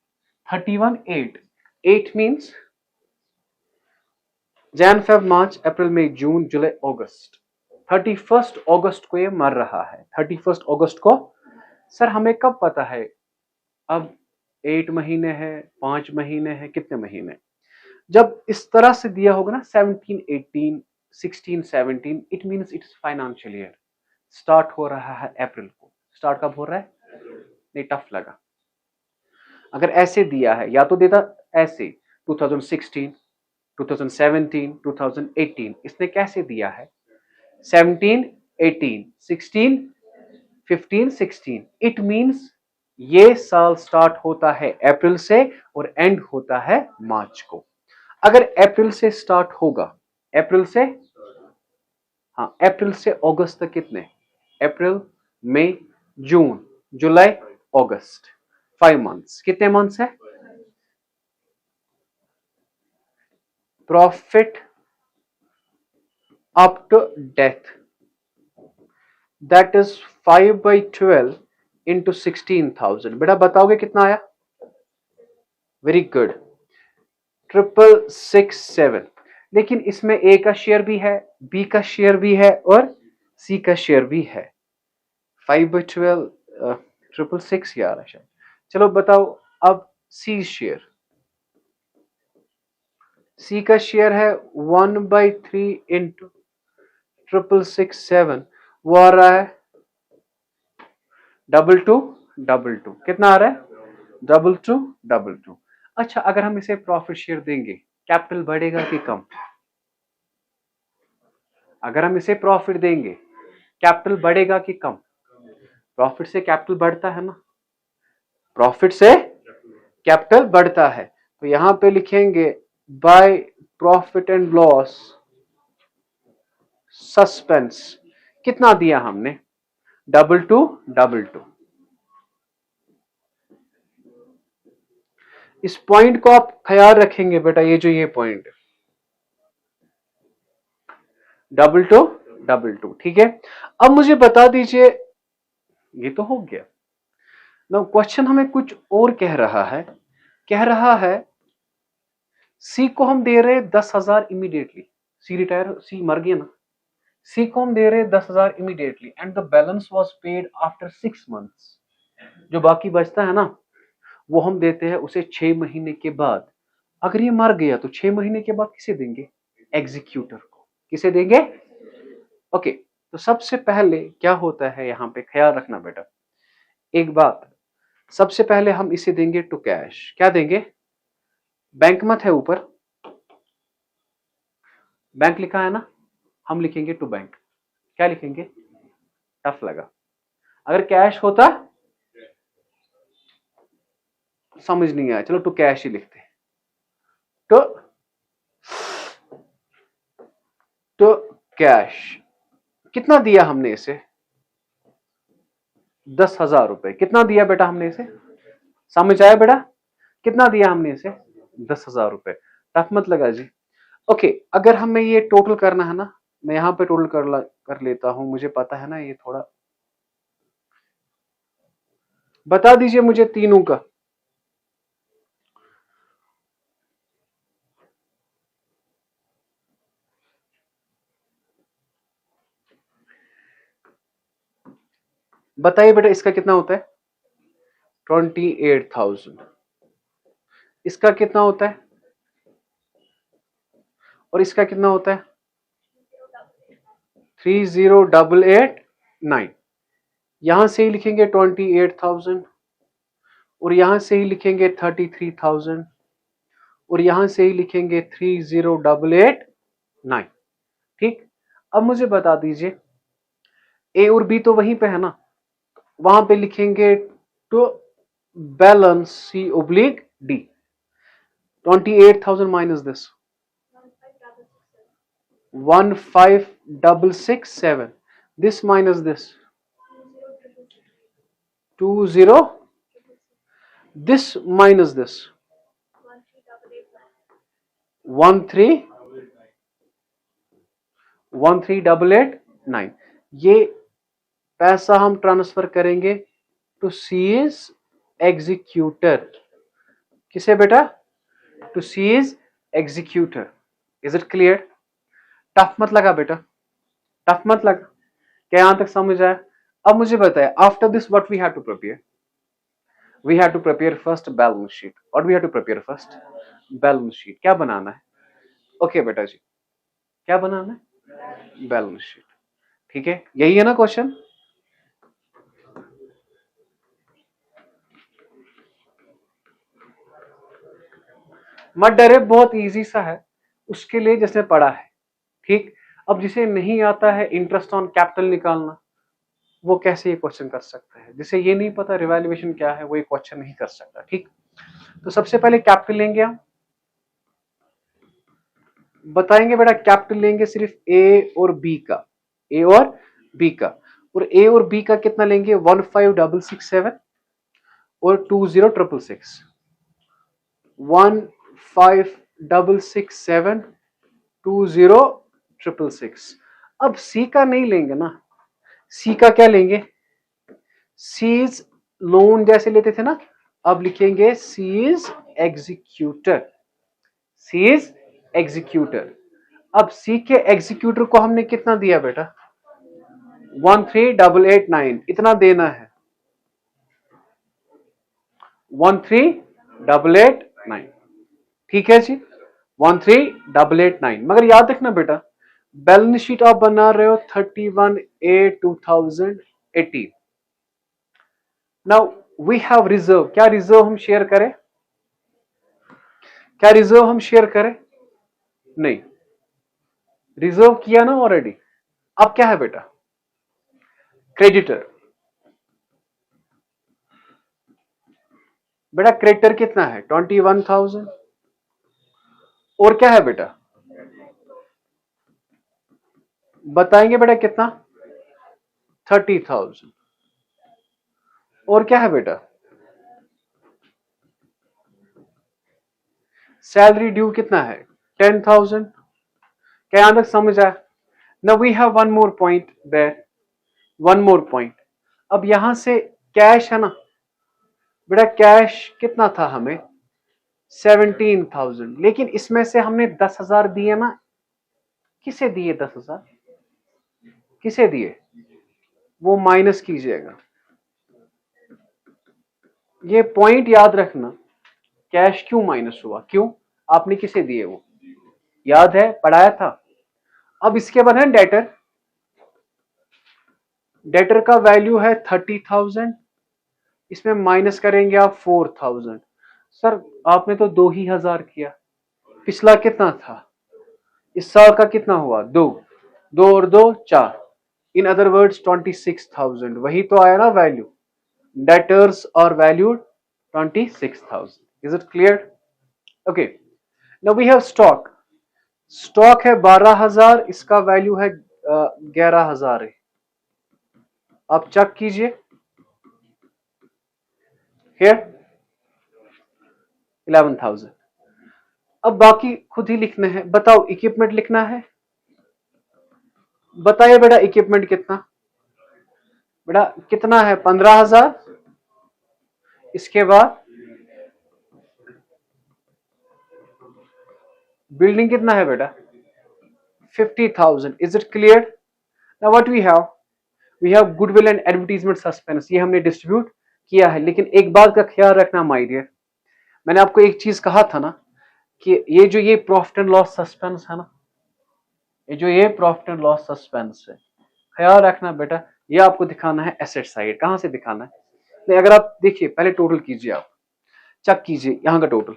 31/8, 8 means Jain Feb March April मई जून जुलाई अगस्त, 31 अगस्त को ये मर रहा है। 31 अगस्त को। सर हमें कब पता है? अब 8 महीने हैं, 5 महीने हैं, कितने महीने? जब इस तरह से दिया होगा ना 17, 18, 16, 17, it means it's financial year start हो रहा है अप्रैल को। स्टार्ट कब हो रहा है? नहीं, टफ लगा। अगर ऐसे दिया है, या तो देता ऐसे 2016, 2017, 2018, इसने कैसे दिया है? 17, 18, 16, 15, 16, इट मीन्स ये साल स्टार्ट होता है अप्रैल से और एंड होता है मार्च को। अगर अप्रैल से स्टार्ट होगा, अप्रैल से, हाँ अप्रैल से अगस्त तक कितने? अप्रैल, मई, जून, जुलाई, अगस्त, 5 मंथ्स। कितने मंथ्स है? Profit up to death, that is 5/12 into 16,000। बेटा बताओगे कितना आया? Very good, 667। लेकिन इसमें ए का शेयर भी है, बी का शेयर भी है और सी का शेयर भी है। 5/12 666 यार है शायद। चलो बताओ अब सी शेयर, सी का शेयर है 1/3 इंटू 667, वो आ रहा है 2222। कितना आ रहा है? 2222। अच्छा, अगर हम इसे प्रॉफिट शेयर देंगे, कैपिटल बढ़ेगा कि कम? अगर हम इसे प्रॉफिट देंगे, कैपिटल बढ़ेगा कि कम? प्रॉफिट से कैपिटल बढ़ता है ना, प्रॉफिट से कैपिटल बढ़ता है। तो यहां पे लिखेंगे by profit and loss suspense. कितना दिया हमने? 2222। इस पॉइंट को आप ख्याल रखेंगे बेटा, ये जो ये पॉइंट 2222, ठीक है। अब मुझे बता दीजिए, ये तो हो गया ना। क्वेश्चन हमें कुछ और कह रहा है, कह रहा है सी को हम दे रहे 10,000 इमीडिएटली, सी रिटायर, सी मर गया ना, सी को हम दे रहे 10,000 immediately and the balance was paid after 6 months. जो बाकी बचता है ना, वो हम देते हैं उसे 6 महीने के बाद। अगर ये मर गया तो 6 महीने के बाद किसे देंगे? एग्जीक्यूटर को। किसे देंगे? ओके, तो सबसे पहले क्या होता है यहां पे, ख्याल रखना बेटा एक बात, सबसे पहले हम इसे देंगे टू कैश। क्या देंगे? बैंक मत है ऊपर, बैंक लिखा है ना, हम लिखेंगे टू बैंक। क्या लिखेंगे? टफ लगा। अगर कैश होता समझ नहीं आया, चलो टू कैश ही लिखते हैं। तो तो कैश कितना दिया हमने इसे? 10,000 रुपए। कितना दिया बेटा हमने इसे? समझ आया बेटा? कितना दिया हमने इसे? 10,000 रुपए। टफ मत लगा जी। ओके, अगर हमें ये टोटल करना है ना, मैं यहां पे टोटल कर लेता हूं, मुझे पता है ना ये थोड़ा, बता दीजिए मुझे तीनों का। बताइए बेटा इसका कितना होता है? 28,000। इसका कितना होता है? और इसका कितना होता है? 30,889। यहां से ही लिखेंगे 28,000 और यहां से ही लिखेंगे 33,000 और यहां से ही लिखेंगे 30,889। ठीक, अब मुझे बता दीजिए ए और बी तो वहीं पे है ना, वहां पे लिखेंगे to balance C oblique D. 28,000 minus this 15,667, this minus this 20, this minus this 13,889। ये पैसा हम ट्रांसफर करेंगे टू सीज एग्जीक्यूटर। किसे बेटा? To C's executor. Is it clear? Tough मत लगा बेटा, टफ मत लगा, क्या यहां तक समझ आया? अब मुझे बताया after this what we have to prepare? We have to prepare first balance sheet. और we have to prepare first balance sheet. क्या बनाना है? ओके बेटा जी, क्या बनाना है? Balance sheet. ठीक है, यही है ना क्वेश्चन? मत डरे, बहुत इजी सा है उसके लिए जिसने पढ़ा है। ठीक, अब जिसे नहीं आता है इंटरेस्ट ऑन कैपिटल निकालना, वो कैसे ये क्वेश्चन कर सकता है? जिसे ये नहीं पता रिवैल्यूएशन क्या है, वो ये क्वेश्चन नहीं कर सकता। ठीक, तो सबसे पहले कैपिटल लेंगे हम, बताएंगे बेटा कैपिटल लेंगे सिर्फ ए और बी का, ए और बी का। और ए और बी का कितना लेंगे? 15,667 और 20,666। 15,667 20,666। अब सी का नहीं लेंगे ना, सी का क्या लेंगे? सीज लोन जैसे लेते थे ना, अब लिखेंगे सीज एग्जीक्यूटर। Seize executor. अब सी के एग्जीक्यूटर को हमने कितना दिया बेटा? 13,889, इतना देना है 13,889। ठीक है जी, 13,889। मगर याद रखना बेटा, बैलेंस शीट आप बना रहे हो 31/8/2018। Now we have reserve. क्या रिजर्व हम शेयर करें? क्या रिजर्व हम शेयर करें? नहीं, रिजर्व किया ना ऑलरेडी। अब क्या है बेटा? क्रेडिटर। बेटा क्रेडिटर कितना है? 21,000। और क्या है बेटा? बताएंगे बेटा कितना? 30,000। और क्या है बेटा? सैलरी ड्यू कितना है? 10,000। क्या यहां तक समझ आया? Now we have one more point there, one more point. अब यहां से कैश है ना बेटा, कैश कितना था हमें? 17,000। लेकिन इसमें से हमने 10,000 दिए ना। किसे दिए 10,000? किसे दिए? वो माइनस कीजिएगा। ये पॉइंट याद रखना, कैश क्यों माइनस हुआ? क्यों? आपने किसे दिए? वो याद है, पढ़ाया था। अब इसके बाद है डेटर। डेटर का वैल्यू है 30,000, इसमें माइनस करेंगे आप 4,000। सर आपने तो 2,000 किया, पिछला कितना था? इस साल का कितना हुआ? 2, 2 और 2 4। In other words 26,000। वही तो आया ना value. Debtors are valued 26,000। Is it clear? Okay, now we have stock. Stock है 12,000, इसका वैल्यू है 11,000 है। आप चेक कीजिए, हियर 11,000। अब बाकी खुद ही लिखने हैं। बताओ इक्विपमेंट लिखना है। बताइए बेटा इक्विपमेंट कितना? बेटा कितना है? 15,000। इसके बाद बिल्डिंग कितना है बेटा? 50,000। Is it clear? Now what we have? We have goodwill and advertisement suspense, ये हमने डिस्ट्रीब्यूट किया है। लेकिन एक बात का ख्याल रखना माय डियर, मैंने आपको एक चीज कहा था ना कि ये प्रॉफिट एंड लॉस सस्पेंस है ना, ये प्रॉफिट एंड लॉस सस्पेंस है, ख्याल रखना बेटा, ये आपको दिखाना है एसेट साइड। कहां से दिखाना है? नहीं, अगर आप देखिए पहले टोटल कीजिए, आप चेक कीजिए यहां का टोटल,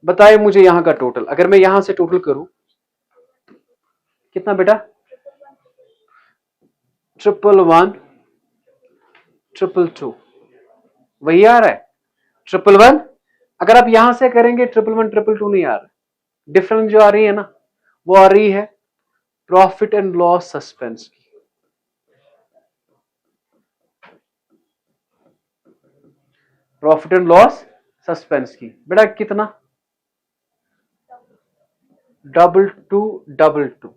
बताइए मुझे यहां का टोटल। अगर मैं यहां से टोटल करूं कितना बेटा? 111 222 वही आ रहा है 111। अगर आप यहां से करेंगे 111 222 नहीं आ रहा, डिफरेंस जो आ रही है ना वो आ रही है प्रॉफिट एंड लॉस सस्पेंस की। प्रॉफिट एंड लॉस सस्पेंस की बेटा कितना? 2222।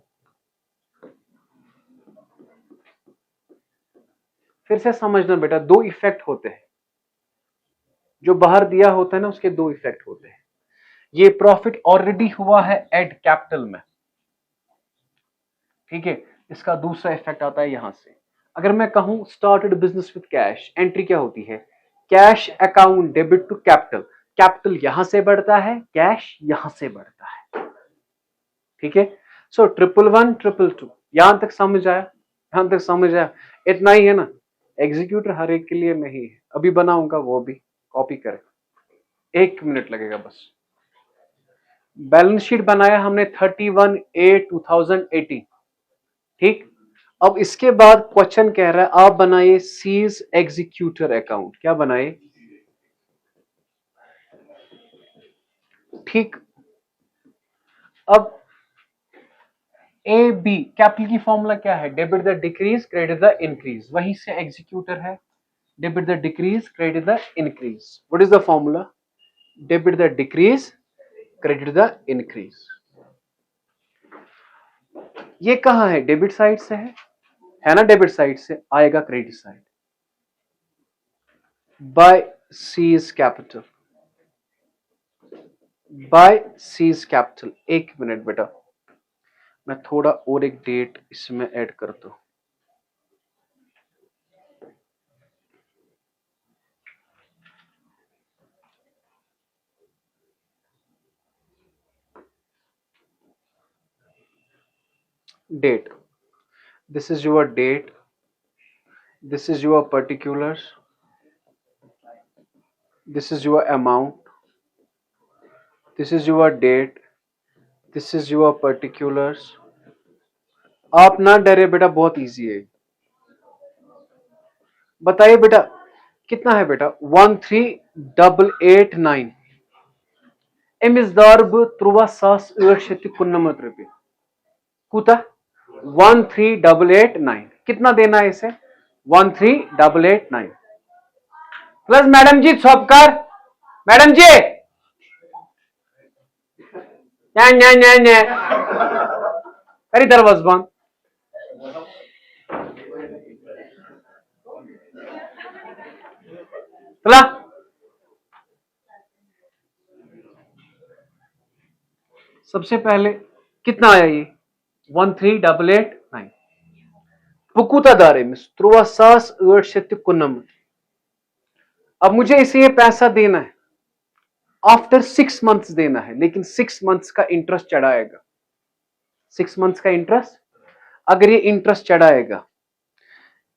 फिर से समझना बेटा, दो इफेक्ट होते हैं, जो बाहर दिया होता है ना उसके दो इफेक्ट होते हैं। ये प्रॉफिट ऑलरेडी हुआ है एड कैपिटल में, ठीक है, इसका दूसरा इफेक्ट आता है यहां से। अगर मैं कहूं started business with cash, entry क्या होती है? Cash account debit to capital, capital यहां से बढ़ता है, कैश यहां से बढ़ता है, ठीक है। सो 111 222 यहां तक समझ आया? यहां तक समझ आया? इतना ही है ना, एग्जीक्यूटर हर एक के लिए नहीं है, अभी बनाऊंगा वो भी कॉपी करें, 1 मिनट लगेगा बस। बैलेंस शीट बनाया हमने 31/8/2018, ठीक। अब इसके बाद क्वेश्चन कह रहा है आप बनाइए सीज एग्जीक्यूटर अकाउंट, क्या बनाए? ठीक। अब ए बी कैपिटल की फॉर्मूला क्या है? Debit the decrease credit the increase, वहीं से एग्जीक्यूटर है। Debit the decrease credit the increase, what is the formula? Debit the decrease credit the increase. ये कहां है? डेबिट साइड से है ना, डेबिट साइड से आएगा credit side by C's capital, by C's capital. 1 minute बेटा, मैं थोड़ा और एक डेट इसमें ऐड करता हूं। Debt, this is your date, this is your particulars, this is your amount, this is your date, this is your particulars। आप ना डरे बेटा, बहुत इजी है। बताइए बेटा कितना है बेटा? 13889 एमिस दार्ब 3,894 रुपये कूता 13889 कितना देना है इसे? 13889 प्लस मैडम जी सबकार, मैडम जी अरे दरवाज बंद। चला सबसे पहले कितना आया ये? 13889 पुकुता दारे में 3,894। अब मुझे इसे ये पैसा देना है, आफ्टर 6 मंथ्स देना है, लेकिन 6 मंथ्स का इंटरेस्ट चढ़ाएगा। 6 मंथ्स का इंटरेस्ट, अगर ये इंटरेस्ट चढ़ाएगा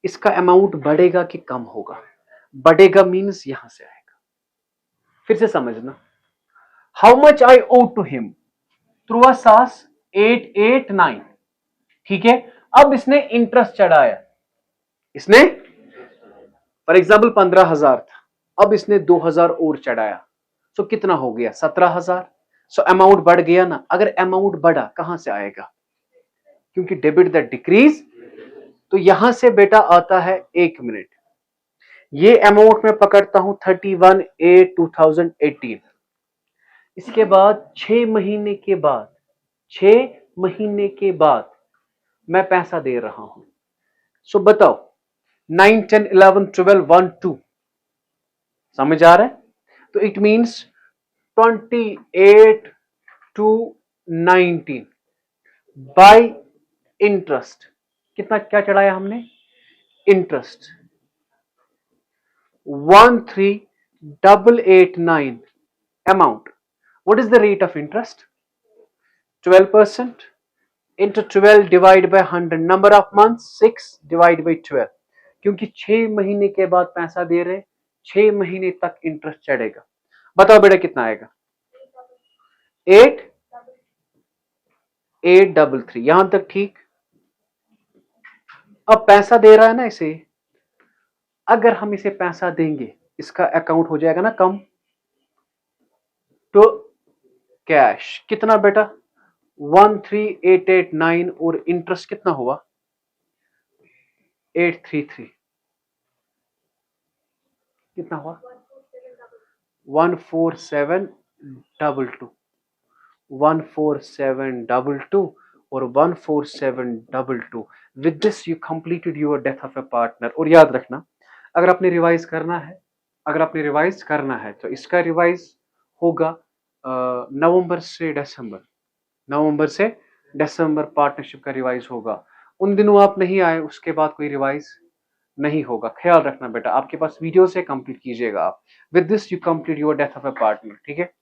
इसका अमाउंट बढ़ेगा कि कम होगा? बढ़ेगा मीन्स यहां से आएगा। फिर से समझना, how much I owe to him 3,889, ठीक है। अब इसने इंटरेस्ट चढ़ाया, इसने फॉर एग्जाम्पल 15,000 था, अब इसने 2,000 और चढ़ाया, सो कितना हो गया? 17,000। सो अमाउंट बढ़ गया ना। अगर अमाउंट बढ़ा कहां से आएगा? क्योंकि डेबिट द डिक्रीज, तो यहां से बेटा आता है 1 मिनट, ये अमाउंट मैं पकड़ता हूं 31/8/2018। इसके बाद 6 महीने के बाद, 6 महीने के बाद मैं पैसा दे रहा हूं। सो बताओ 9 10 11 12 1 2 समझ आ रहा है? तो it means 28 to 19 bye interest. कितना क्या चढ़ाया हमने? Interest 13889 amount. What is the rate of interest? 12% into 12 divided by 100. Number of months 6 divided by 12. क्योंकि 6 महीने के बाद पैसा दे रहे, 6 महीने तक इंटरेस्ट चढ़ेगा। बताओ बेटा कितना आएगा? 8833। यहां तक ठीक। अब पैसा दे रहा है ना इसे, अगर हम इसे पैसा देंगे इसका अकाउंट हो जाएगा ना कम, तो कैश कितना बेटा? 13889 और इंटरेस्ट कितना हुआ? 833। कितना हुआ? 14722 14722 और 14722। With this you completed your death of A partner. और याद रखना, अगर आपने रिवाइज करना है तो इसका रिवाइज होगा नवंबर से दिसंबर पार्टनरशिप का रिवाइज होगा। उन दिनों आप नहीं आए, उसके बाद कोई रिवाइज नहीं होगा। ख्याल रखना बेटा, आपके पास वीडियो से कंप्लीट कीजिएगा आप। With this you complete your death of A partner. ठीक है।